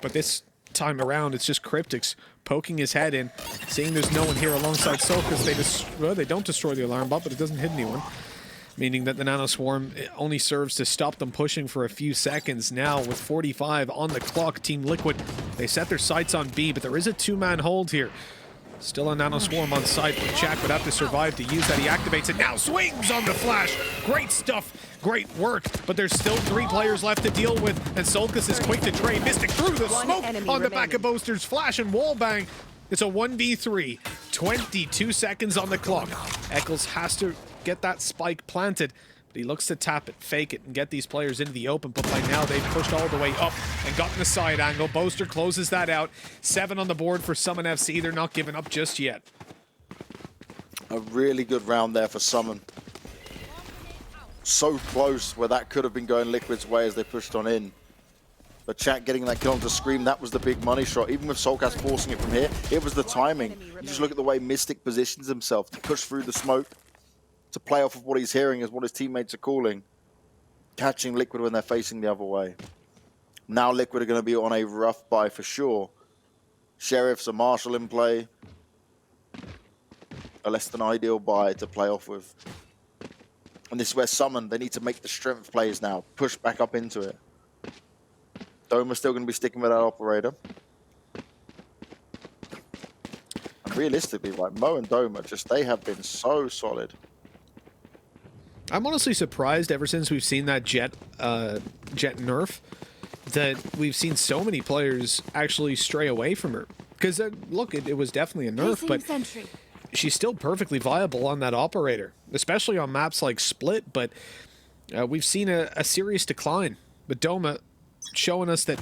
But this time around, it's just Cryptics poking his head in, seeing there's no one here alongside Solkus. They don't destroy the Alarm Bot, but it doesn't hit anyone. Meaning that the Nano Swarm only serves to stop them pushing for a few seconds. Now, with 45 on the clock, Team Liquid, they set their sights on B, but there is a 2-man hold here. Still a Nano Swarm on site, but Chak would have to survive to use that. He activates it now, swings on the flash. Great stuff, great work, but there's still 3 players left to deal with, and Solkus is quick to trade. Mystic through the smoke on the back of Boaster's flash and wall bang. It's a 1v3, 22 seconds on the clock. Eccles has to get that spike planted, but he looks to tap it, fake it, and get these players into the open, but by now they've pushed all the way up and gotten the side angle. Boaster closes that out. 7 on the board for SUMN FC. They're not giving up just yet. A really good round there for SUMN. So close where that could have been going Liquid's way as they pushed on in. But Chak getting that kill onto Scream, that was the big money shot. Even with Solkas forcing it from here, it was the timing. You just look at the way Mystic positions himself to push through the smoke, to play off of what he's hearing is what his teammates are calling. Catching Liquid when they're facing the other way. Now Liquid are going to be on a rough buy for sure. Sheriff's a Marshall in play. a less than ideal buy to play off with. And this is where SUMN, they need to make the strength plays now. Push back up into it. Doma's still going to be sticking with that operator. And realistically, like Mo and Doma, they have been so solid. I'm honestly surprised ever since we've seen that Jet nerf that we've seen so many players actually stray away from her. Because, look, it was definitely a nerf, but she's still perfectly viable on that operator, especially on maps like Split, but we've seen a serious decline. But Doma showing us that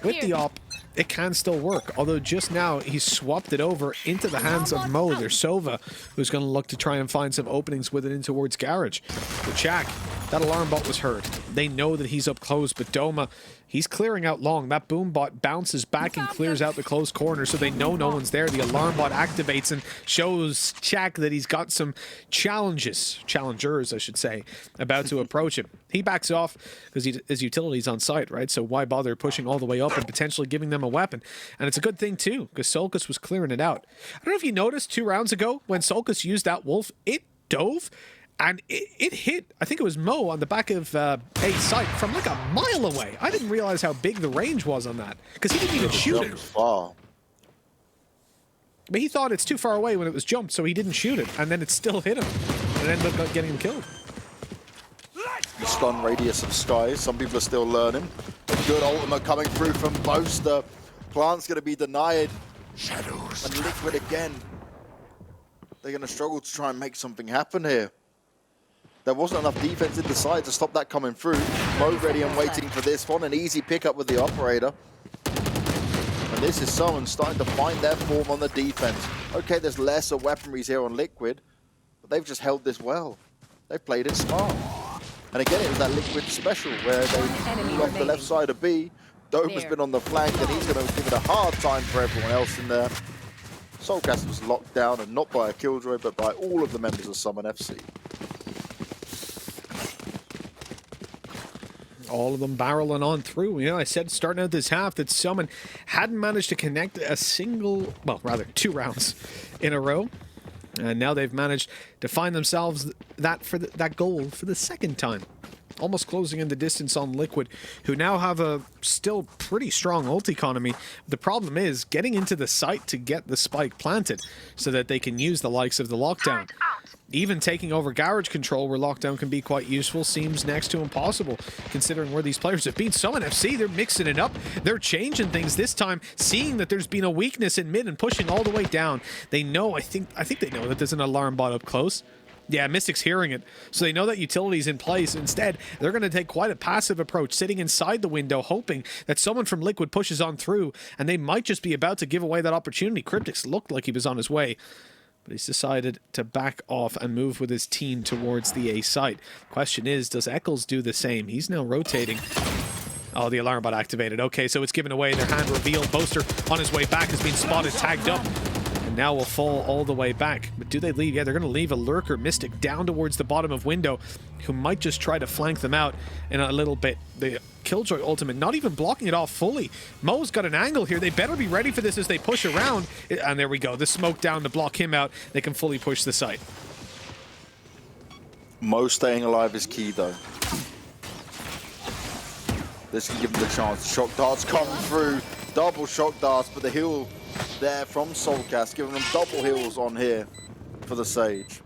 with the op, it can still work. Although just now, he's swapped it over into the hands of Mo, their Sova, who's going to look to try and find some openings with it in towards Garage. But Chak, that alarm bot was heard. They know that he's up close, but Doma, he's clearing out long. That boom bot bounces back and clears out the close corner, so they know no one's there. The alarm bot activates and shows Chak that he's got some challengers, I should say, about to approach him. He backs off because his utility's on site, right? So why bother pushing all the way up and potentially giving them a weapon? And it's a good thing, too, because Solkus was clearing it out. I don't know if you noticed 2 rounds ago when Solkus used that wolf, it dove and it hit, I think it was Mo on the back of a site from like a mile away. I didn't realize how big the range was on that because he didn't even shoot it. Far. But he thought it's too far away when it was jumped, so he didn't shoot it, and then it still hit him and ended up getting him killed. The stun radius of Sky, some people are still learning. A good ultimate coming through from Boaster. Plant's going to be denied. Shadows. And Liquid again. They're going to struggle to try and make something happen here. There wasn't enough defense in the side to stop that coming through. Mo ready and waiting for this one. An easy pickup with the operator. And this is SUMN starting to find their form on the defense. Okay, there's lesser weaponries here on Liquid, but they've just held this well. They've played it smart. And again, it was that Liquid special where they locked the left side of B. Doma's been on the flank, and he's going to give it a hard time for everyone else in there. Soulcast was locked down, and not by a Killjoy, but by all of the members of SUMN FC. All of them barreling on through. You know, I said starting out this half that SUMN hadn't managed to connect a single, well, rather 2 rounds in a row. And now they've managed to find themselves that goal for the second time. Almost closing in the distance on Liquid, who now have a still pretty strong ult economy. The problem is getting into the site to get the spike planted so that they can use the likes of the lockdown. Even taking over garage control where lockdown can be quite useful seems next to impossible, considering where these players have been. SUMN FC, they're mixing it up. They're changing things this time, seeing that there's been a weakness in mid and pushing all the way down. They know, I think they know that there's an alarm bot up close. Yeah, Mystic's hearing it, so they know that utility's in place. Instead, they're going to take quite a passive approach, sitting inside the window, hoping that someone from Liquid pushes on through, and they might just be about to give away that opportunity. Cryptix looked like he was on his way, but he's decided to back off and move with his team towards the A site. Question is, does Eccles do the same? He's now rotating. Oh, the alarm bot activated. Okay, so it's given away. Their hand revealed. Boaster on his way back has been spotted, tagged up. Now will fall all the way back. But do they leave? Yeah, they're going to leave a lurker, Mystic, down towards the bottom of window, who might just try to flank them out in a little bit. The Killjoy ultimate not even blocking it off fully. Mo's got an angle here. They better be ready for this as they push around. And there we go. The smoke down to block him out. They can fully push the site. Mo staying alive is key, though. This can give them the chance. Shock darts come through. Double shock darts, but the heal there from Soulcast, giving them double heals on here for the Sage.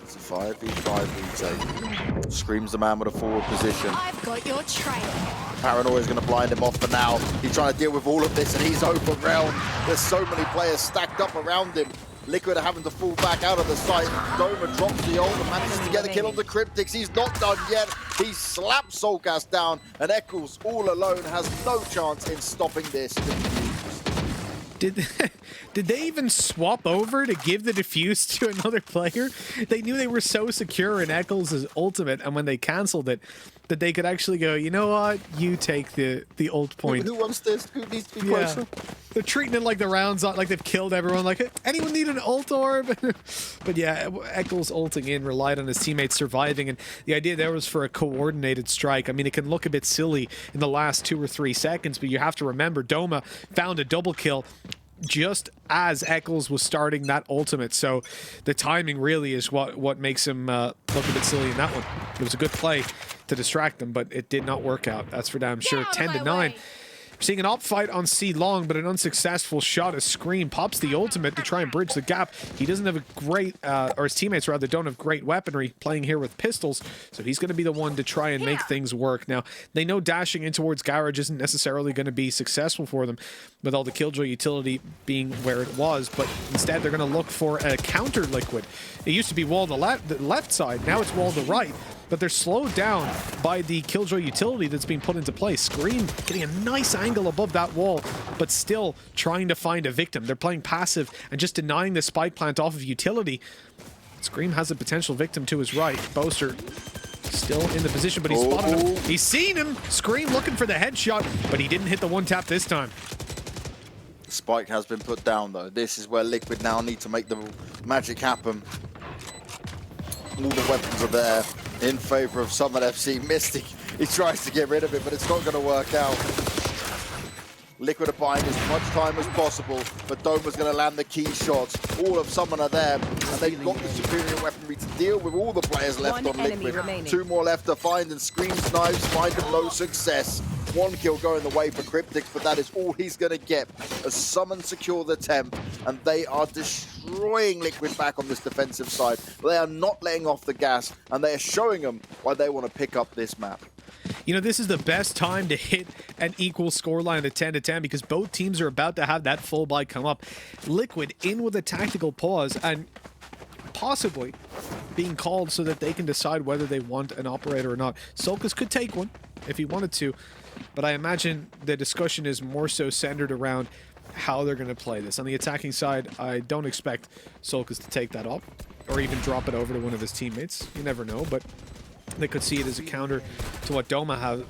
It's a 5v5 retake. Screams the man with a forward position. I've got your trail. Paranoia is going to blind him off for now. He's trying to deal with all of this, and he's open realm. There's so many players stacked up around him. Liquid are having to fall back out of the site. Doma drops the ult and manages to get the kill on the Cryptix. He's not done yet. He slaps Soulcast down, and Eccles all alone has no chance in stopping this. Did they even swap over to give the defuse to another player? They knew they were so secure in Eccles' ultimate, and when they cancelled it, that they could actually go, you know what? You take the ult point. Who wants this? Who needs to be closer? They're treating it like the rounds on, like they've killed everyone. Like, anyone need an ult orb? But yeah, Eccles ulting in relied on his teammates surviving, and the idea there was for a coordinated strike. I mean, it can look a bit silly in the last 2 or 3 seconds, but you have to remember, Doma found a double kill just as Eccles was starting that ultimate, so the timing really is what makes him look a bit silly in that one. It was a good play to distract them, but it did not work out. That's for damn sure. 10-9. We're seeing an op fight on C long, but an unsuccessful shot as Scream pops the ultimate to try and bridge the gap. He doesn't have a great, or his teammates rather, don't have great weaponry playing here with pistols, so he's going to be the one to try and make things work. Now, they know dashing in towards Garage isn't necessarily going to be successful for them with all the Killjoy utility being where it was, but instead they're going to look for a counter Liquid. It used to be wall on the left side, now it's wall on the right. But they're slowed down by the Killjoy utility that's being put into place. Scream getting a nice angle above that wall, but still trying to find a victim. They're playing passive and just denying the spike plant off of utility. Scream has a potential victim to his right. Boaster still in the position, but he's spotted him. He's seen him. Scream looking for the headshot, but he didn't hit the one tap this time. Spike has been put down, though. This is where Liquid now need to make the magic happen. All the weapons are there in favor of SUMN FC. Mystic, he tries to get rid of it, but it's not going to work out. Liquid are buying as much time as possible, but Doma's going to land the key shots. All of SUMN are there, and they've got the superior weaponry to deal with all the players left on Liquid. Remaining. 2 more left to find, and Scream's knives find him no success. 1 kill going the way for Cryptic, but that is all he's going to get as SUMN secure the temp, and they are destroying Liquid back on this defensive side. They are not letting off the gas, and they are showing them why they want to pick up this map. You know, this is the best time to hit an equal scoreline of 10-10 because both teams are about to have that full buy come up. Liquid in with a tactical pause and possibly being called so that they can decide whether they want an operator or not. Sulcas could take one if he wanted to, but I imagine the discussion is more so centered around how they're going to play this. On the attacking side, I don't expect Sulcas to take that up or even drop it over to one of his teammates. You never know, but they could see it as a counter to what Doma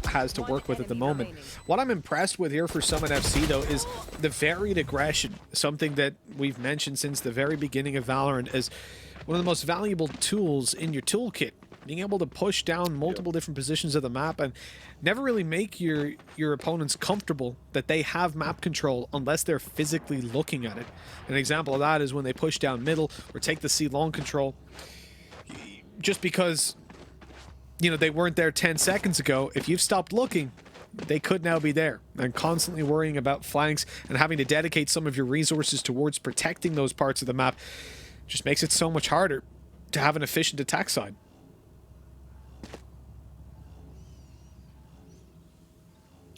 has to work with at the moment. What I'm impressed with here for SUMN FC, though, is the varied aggression, something that we've mentioned since the very beginning of Valorant as one of the most valuable tools in your toolkit. Being able to push down multiple different positions of the map and never really make your opponents comfortable that they have map control unless they're physically looking at it. An example of that is when they push down middle or take the C long control. Just because, you know, they weren't there 10 seconds ago, if you've stopped looking, they could now be there. And constantly worrying about flanks and having to dedicate some of your resources towards protecting those parts of the map just makes it so much harder to have an efficient attack side.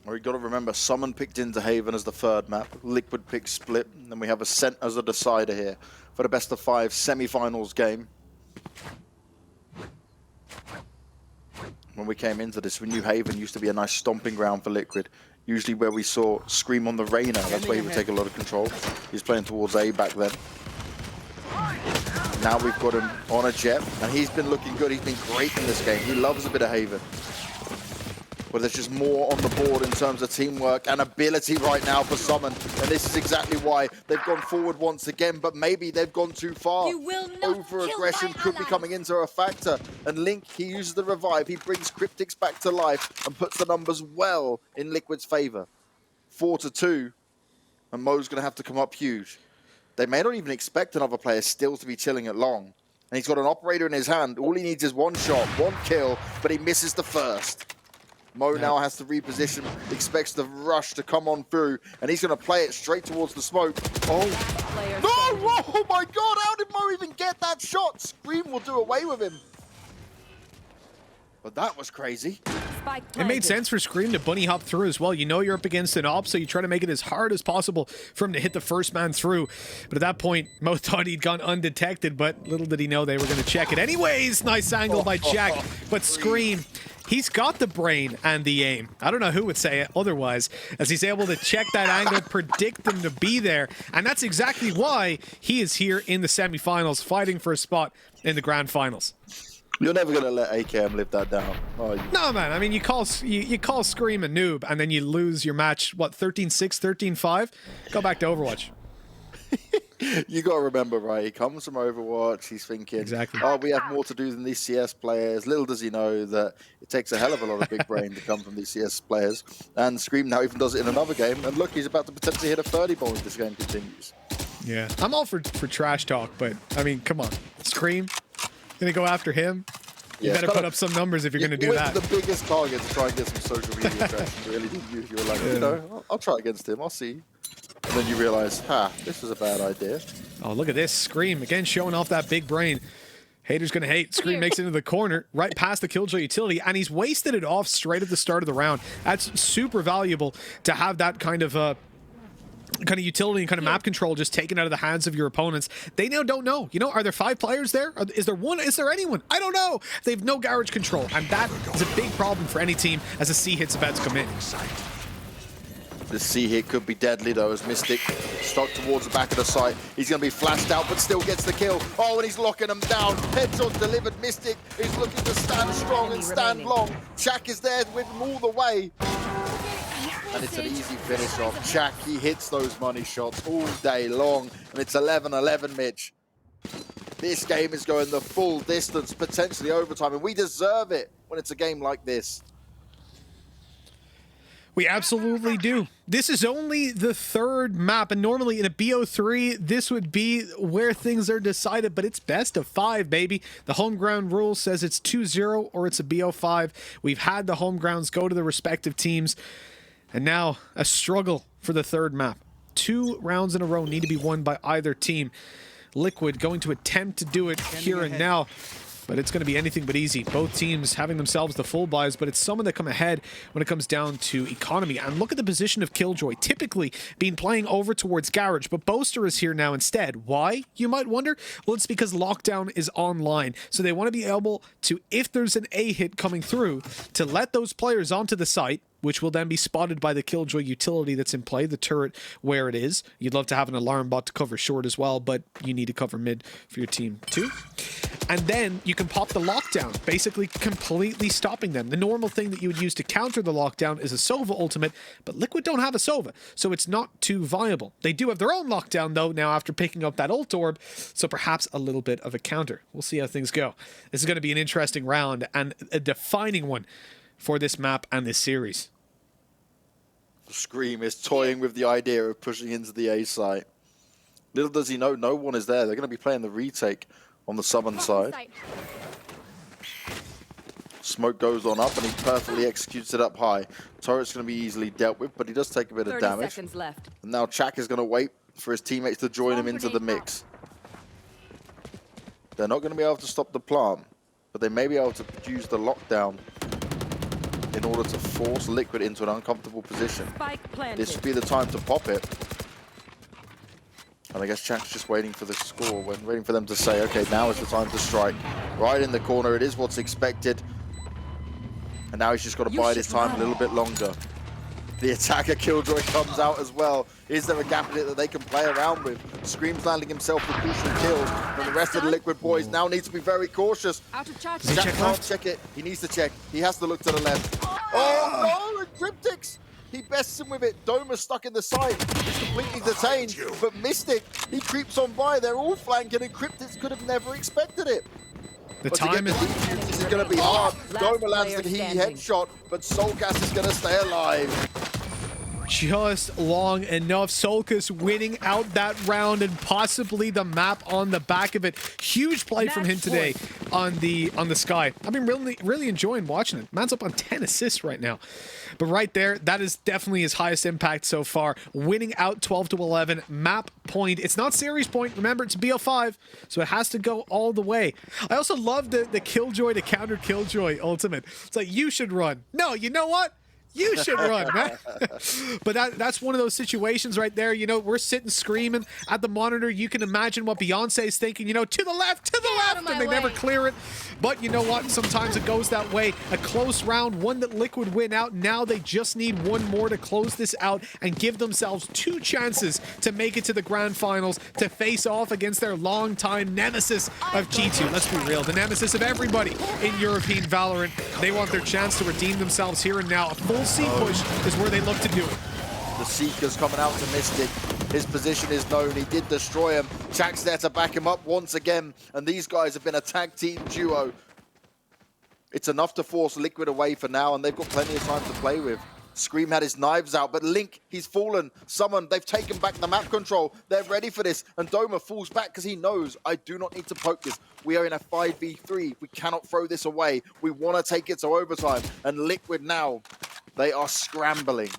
We've got to remember, SUMN picked into Haven as the 3rd map, Liquid picked Split, and then we have Ascent as a decider here for the best of 5 semi-finals game. When we came into this, we knew Haven used to be a nice stomping ground for Liquid, usually where we saw Scream on the Reyna. That's where he would take a lot of control. He's playing towards A back then. Now we've got him on a Jet, and he's been looking good. He's been great in this game. He loves a bit of Haven. But there's just more on the board in terms of teamwork and ability right now for SUMN. And this is exactly why they've gone forward once again, but maybe they've gone too far. Over-aggression could be coming into a factor. And Link, he uses the revive. He brings Cryptics back to life and puts the numbers well in Liquid's favor. 4-2, and Mo's going to have to come up huge. They may not even expect another player still to be chilling at long. And he's got an operator in his hand. All he needs is 1 shot, 1 kill, but he misses the first. Mo now has to reposition, expects the rush to come on through, and he's going to play it straight towards the smoke. Oh, no! Oh my god, how did Mo even get that shot? Scream will do away with him. But that was crazy. Spike It planted. made sense for Scream to bunny hop through as well. You know you're up against an op, so you try to make it as hard as possible for him to hit the first man through. But at that point, Mo thought he'd gone undetected, but little did he know they were going to check it. Anyways, nice angle by Jack, but Scream, he's got the brain and the aim. I don't know who would say it otherwise, as he's able to check that angle, predict them to be there, and that's exactly why he is here in the semifinals, fighting for a spot in the grand finals. You're never going to let AKM live that down, are you? No, man. I mean, you call Scream a noob, and then you lose your match, what, 13-6, 13-5? Go back to Overwatch. You got to remember, right? He comes from Overwatch. He's thinking, Exactly. oh, we have more to do than these CS players. Little does he know that it takes a hell of a lot of big brain to come from these CS players. And Scream now even does it in another game. And look, he's about to potentially hit a 30 ball if this game continues. Yeah. I'm all for trash talk, but, I mean, come on. Scream? Gonna go after him? You better put up some numbers if you're gonna do that. The biggest target to try and get some social media traction, really, didn't you? You were like, you know, I'll try against him. I'll see. And then you realize, this was a bad idea. Oh, look at this. Scream, again, showing off that big brain. Haters gonna hate. Scream makes it into the corner, right past the Killjoy utility, and he's wasted it off straight at the start of the round. That's super valuable to have that kind of utility and kind of map control just taken out of the hands of your opponents. They now don't know. You know, are there 5 players there? Is there one? Is there anyone? I don't know. They have no garage control, and that is a big problem for any team as a C hit's about to come in. The C hit could be deadly though, as Mystic stuck towards the back of the site. He's going to be flashed out, but still gets the kill. Oh, and he's locking them down. Headshot delivered. Mystic is looking to stand strong and stand long. Chak is there with him all the way. And it's an easy finish off. Chak, he hits those money shots all day long. And it's 11-11, Mitch. This game is going the full distance, potentially overtime, and we deserve it when it's a game like this. We absolutely do. This is only the 3rd map, and normally in a BO3, this would be where things are decided, but it's best of 5, baby. The home ground rule says it's 2-0 or it's a BO5. We've had the home grounds go to the respective teams, and now a struggle for the 3rd map. 2 rounds in a row need to be won by either team. Liquid going to attempt to do it here and now, but it's going to be anything but easy. Both teams having themselves the full buys, but it's someone that come ahead when it comes down to economy. And look at the position of Killjoy, typically being playing over towards Garage, but Boaster is here now instead. Why, you might wonder? Well, it's because Lockdown is online, so they want to be able to, if there's an A hit coming through, to let those players onto the site, which will then be spotted by the Killjoy utility that's in play, the turret where it is. You'd love to have an alarm bot to cover short as well, but you need to cover mid for your team too. And then you can pop the lockdown, basically completely stopping them. The normal thing that you would use to counter the lockdown is a Sova ultimate, but Liquid don't have a Sova, so it's not too viable. They do have their own lockdown though now after picking up that ult orb, so perhaps a little bit of a counter. We'll see how things go. This is going to be an interesting round and a defining one for this map and this series. Scream is toying with the idea of pushing into the A site. Little does he know, no one is there. They're going to be playing the retake on the SUMN side. Smoke goes on up and he perfectly executes it up high. Turret's going to be easily dealt with, but he does take a bit of 30 damage. seconds left. And now Chak is going to wait for his teammates to join him into the mix. They're not going to be able to stop the plant, but they may be able to use the lockdown in order to force Liquid into an uncomfortable position. Spike planted. This would be the time to pop it. And I guess Chak's just waiting for the score, waiting for them to say, okay, now is the time to strike. Right in the corner, it is what's expected. And now he's just got to bide his time a little bit longer. The attacker Killjoy comes out as well. Is there a gap in it that they can play around with? Scream's landing himself with crucial kills. And the rest of the Liquid boys now need to be very cautious. Out of charge. Chak can't check it. He needs to check. He has to look to the left. Oh no, and Cryptics! He bests him with it. Doma's stuck in the side. He's completely detained. But Mystic, he creeps on by. They're all flanking, and Cryptics could have never expected it. The But time to is... get the defuse, this is going to be hard. Last Doma lands player the key standing. headshot, but Soulgas is going to stay alive. just long enough. Solkus winning out that round and possibly the map on the back of it. Huge play from him today on the Sky. I've been really enjoying watching it. Man's up on 10 assists right now. But right there, that is definitely his highest impact so far. Winning out 12-11, map point. It's not series point. Remember, it's BO5, so it has to go all the way. I also love the Killjoy to counter Killjoy ultimate. It's like, you should run. No, you know what? You should run, man. But that's one of those situations right there. You know, we're sitting screaming at the monitor. You can imagine what Beyonce's thinking, you know, to the left, and they never clear it. But you know what? Sometimes it goes that way. A close round, one that Liquid win out. Now they just need one more to close this out and give themselves 2 chances to make it to the grand finals to face off against their longtime nemesis of G2. Let's be real, the nemesis of everybody in European Valorant. They want their chance to redeem themselves here and now. A full C push is where they look to do it. The Seeker's coming out to Mystic. His position is known. He did destroy him. Chak's there to back him up once again. And these guys have been a tag team duo. It's enough to force Liquid away for now, and they've got plenty of time to play with. Scream had his knives out, but Link, he's fallen. Summon, they've taken back the map control. They're ready for this. And Doma falls back because he knows, I do not need to poke this. We are in a 5v3. We cannot throw this away. We want to take it to overtime. And Liquid now, they are scrambling.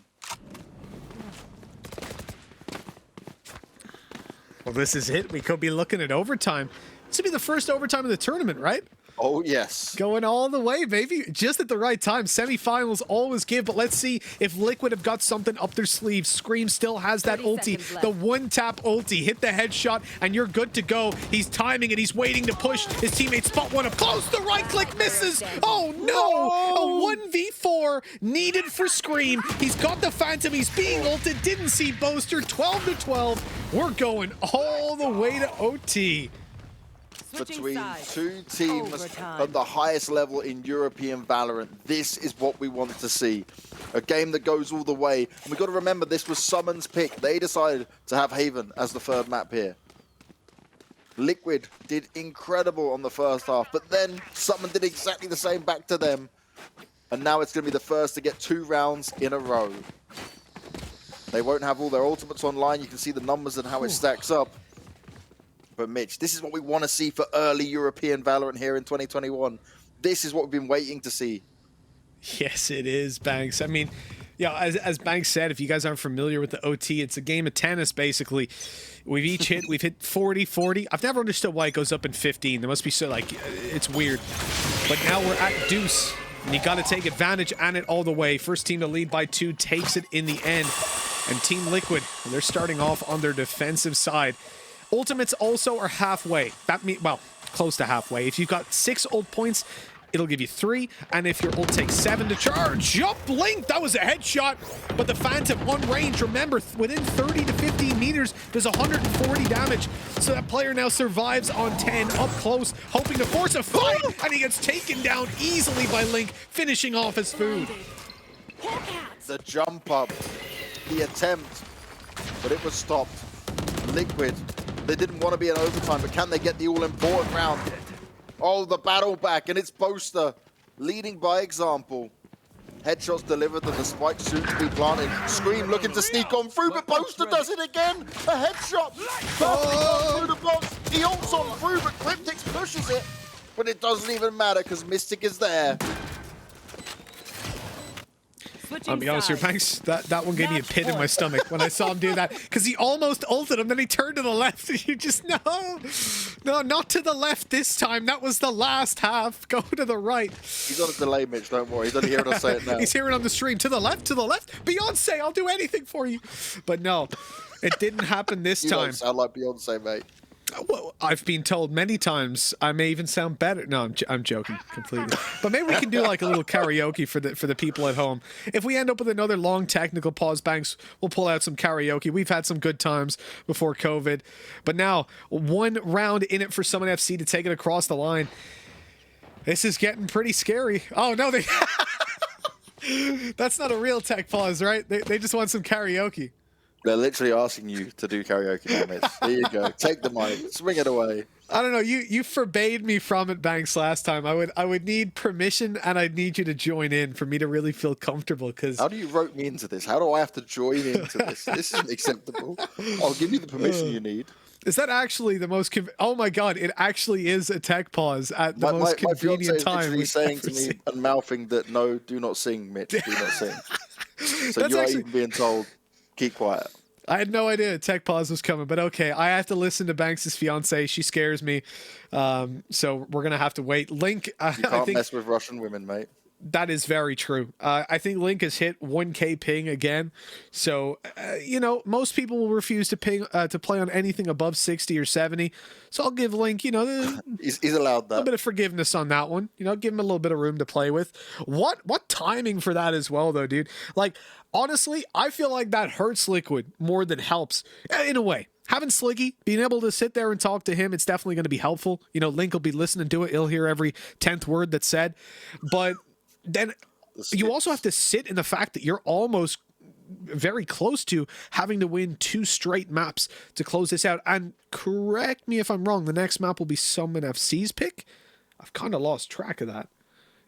Well, this is it. We could be looking at overtime. This would be the first overtime of the tournament, right? Oh, yes. Going all the way, baby. Just at the right time. Semifinals always give, but let's see if Liquid have got something up their sleeve. Scream still has that ulti. The one-tap ulti. Hit the headshot, and you're good to go. He's timing it. He's waiting to push. His teammates spot one up close. The right-click misses. Oh, no. A 1v4 needed for Scream. He's got the Phantom. He's being ulted. Didn't see Boaster. 12-12. We're going all the way to OT. Between 2 teams at the highest level in European Valorant. This is what we want to see. A game that goes all the way. And we've got to remember, this was SUMN's pick. They decided to have Haven as the 3rd map here. Liquid did incredible on the first half, but then SUMN did exactly the same back to them. And now it's going to be the first to get 2 rounds in a row. They won't have all their ultimates online. You can see the numbers and how it stacks up. But Mitch, this is what we want to see for early European Valorant here in 2021. This is what we've been waiting to see. Yes, it is, Banks. I mean, yeah, as Banks said, if you guys aren't familiar with the OT, it's a game of tennis, basically. We've hit 40, 40. I've never understood why it goes up in 15. There must be so, like, it's weird. But now we're at deuce, and you got to take advantage and it all the way. First team to lead by 2 takes it in the end. And Team Liquid, they're starting off on their defensive side. Ultimates also are halfway. That means, well, close to halfway. If you've got 6 ult points, it'll give you 3. And if your ult takes 7 to charge, up blink, that was a headshot. But the Phantom on range, remember, within 30 to 15 meters, there's 140 damage. So that player now survives on 10, up close, hoping to force a fight. And he gets taken down easily by Link, finishing off his food. The jump up, the attempt, but it was stopped. Liquid, they didn't want to be in overtime, but can they get the all-important round? Oh, the battle back, and it's Boaster leading by example. Headshots delivered and the spike soon to be planted. Scream looking to sneak on through, but Boaster does it again. A headshot. Perfect through the box. He ults on through, but Cryptix pushes it. But it doesn't even matter because Mystic is there. I'll be honest here, Banks, that one gave me a pit in my stomach when I saw him do that, because he almost ulted him, then he turned to the left, and you just, no, not to the left this time. That was the last half. Go to the right. He's on a delay, Mitch, don't worry. He's only hearing us say it now. He's hearing on the stream, to the left, Beyonce, I'll do anything for you. But no, it didn't happen this time. You don't sound like Beyonce, mate. Well, I've been told many times I may even sound better. No, I'm joking completely. But maybe we can do like a little karaoke for the people at home. If we end up with another long technical pause, Banks, we'll pull out some karaoke. We've had some good times before COVID. But now, 1 round in it for SUMN FC to take it across the line. This is getting pretty scary. Oh, no, they... That's not a real tech pause, right? They just want some karaoke. They're literally asking you to do karaoke now, Mitch. There you go. Take the mic. Swing it away. I don't know. You forbade me from it, Banks, last time. I would need permission, and I'd need you to join in for me to really feel comfortable. Because how do you rope me into this? How do I have to join into this? This isn't acceptable. I'll give you the permission you need. Is that actually the most? Oh my God! It actually is a tech pause at the most convenient time. My saying to me and mouthing that no, do not sing, Mitch. Do not sing. So That's you are actually... even being told, keep quiet. I had no idea a tech pause was coming, but okay. I have to listen to Banks' fiance. She scares me. So we're going to have to wait. Link, you can't mess with Russian women, mate. That is very true. I think Link has hit 1K ping again. So, you know, most people will refuse to ping to play on anything above 60 or 70. So I'll give Link, you know, he's allowed that. A little bit of forgiveness on that one. You know, give him a little bit of room to play with. What timing for that as well, though, dude? Like, honestly, I feel like that hurts Liquid more than helps in a way. Having Sliggy, being able to sit there and talk to him, it's definitely going to be helpful. You know, Link will be listening to it. He'll hear every 10th word that's said. But then you also have to sit in the fact that you're almost very close to having to win 2 straight maps to close this out. And correct me if I'm wrong, the next map will be SUMN FC's pick. I've kind of lost track of that.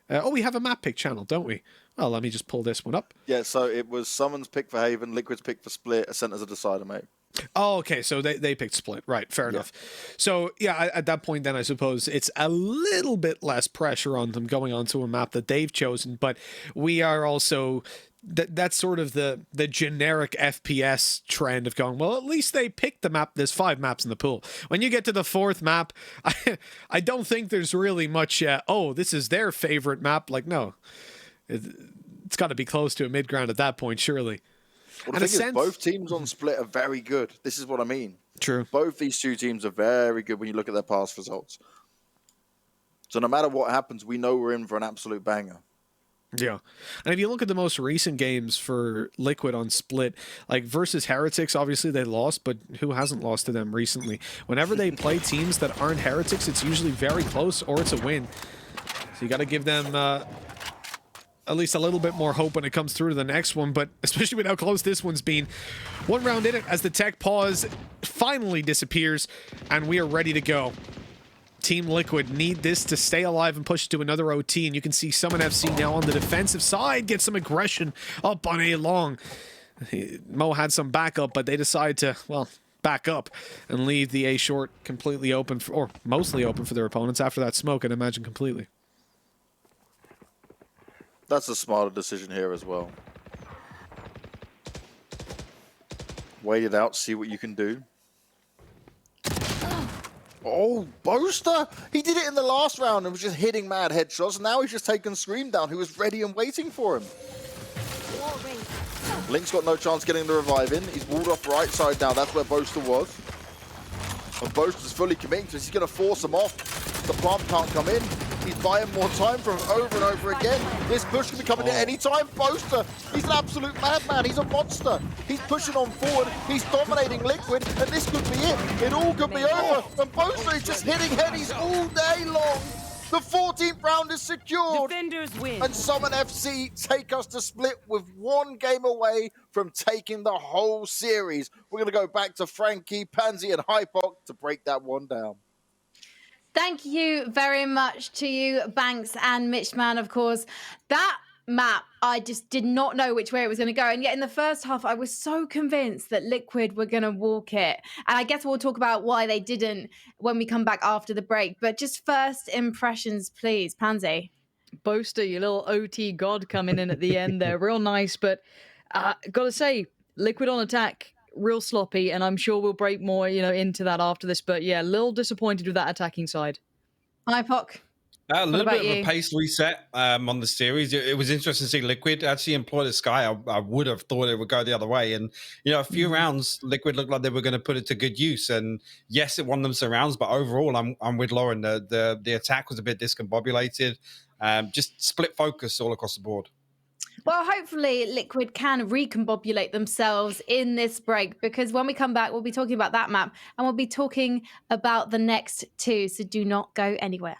Oh, we have a map pick channel, don't we? Well, let me just pull this one up. Yeah, so it was SUMN's pick for Haven, Liquid's pick for Split, Ascent as a decider, mate. Oh, okay, so they picked Split. Right, fair enough. So, yeah, at that point, then I suppose it's a little bit less pressure on them going onto a map that they've chosen, but we are also... That's sort of the generic FPS trend of going, well, at least they picked the map. There's 5 maps in the pool. When you get to the 4th map, I don't think there's really much, oh, this is their favorite map. Like, no. It's got to be close to a mid-ground at that point, surely. Well, the thing is, both teams on Split are very good. This is what I mean. True. Both these 2 teams are very good when you look at their past results. So no matter what happens, we know we're in for an absolute banger. Yeah. And if you look at the most recent games for Liquid on Split, like versus Heretics, obviously they lost, but who hasn't lost to them recently? Whenever they play teams that aren't Heretics, it's usually very close or it's a win. So you got to give them at least a little bit more hope when it comes through to the next one, but especially with how close this one's been. 1 round in it as the tech pause finally disappears, and we are ready to go. Team Liquid need this to stay alive and push it to another OT, and you can see SUMN FC now on the defensive side get some aggression up on A long. Mo had some backup, but they decide to, well, back up and leave the A short completely open, for, or mostly open for their opponents after that smoke, I'd imagine completely. That's a smarter decision here as well. Wait it out, see what you can do. Oh, Boaster! He did it in the last round and was just hitting mad headshots. Now he's just taken Scream down, who was ready and waiting for him. Link's got no chance getting the revive in. He's walled off right side now. That's where Boaster was. And Boaster's fully committing to this. He's going to force him off. The plant can't come in. He's buying more time from him over and over again. This push can be coming in any time. Boaster, he's an absolute madman. He's a monster. He's pushing on forward. He's dominating Liquid, and this could be it. It all could be over. And Boaster is just hitting headies all day long. The 14th round is secured. Defenders win. And SUMN FC take us to Split with 1 game away from taking the whole series. We're going to go back to Frankie, Pansy, and Hypoc to break that one down. Thank you very much to you, Banks and Mitchman, of course. That map, I just did not know which way it was going to go. And yet in the first half, I was so convinced that Liquid were going to walk it. And I guess we'll talk about why they didn't when we come back after the break. But just first impressions, please, Pansy. Boaster, your little OT god coming in at the end there. Real nice. But gotta say, Liquid on attack, real sloppy, and I'm sure we'll break more, you know, into that after this. But yeah, a little disappointed with that attacking side. Hypoc. A little bit of a pace reset on the series. It was interesting to see Liquid actually employ the Sky. I would have thought it would go the other way. And, you know, a few rounds, Liquid looked like they were going to put it to good use. And yes, it won them some rounds, but overall, I'm with Lauren. The attack was a bit discombobulated. Just split focus all across the board. Well, hopefully Liquid can recombobulate themselves in this break, because when we come back, we'll be talking about that map and we'll be talking about the next 2. So do not go anywhere.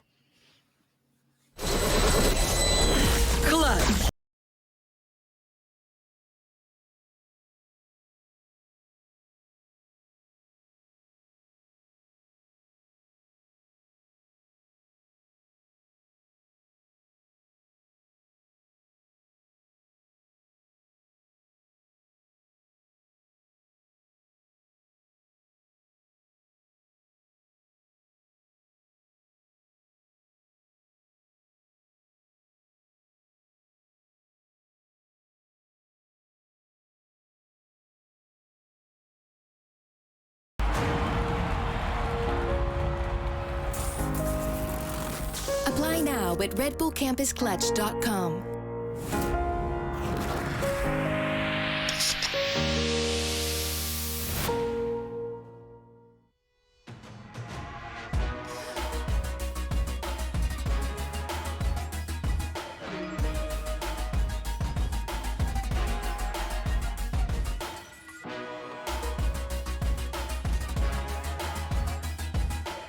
Apply now at redbullcampusclutch.com.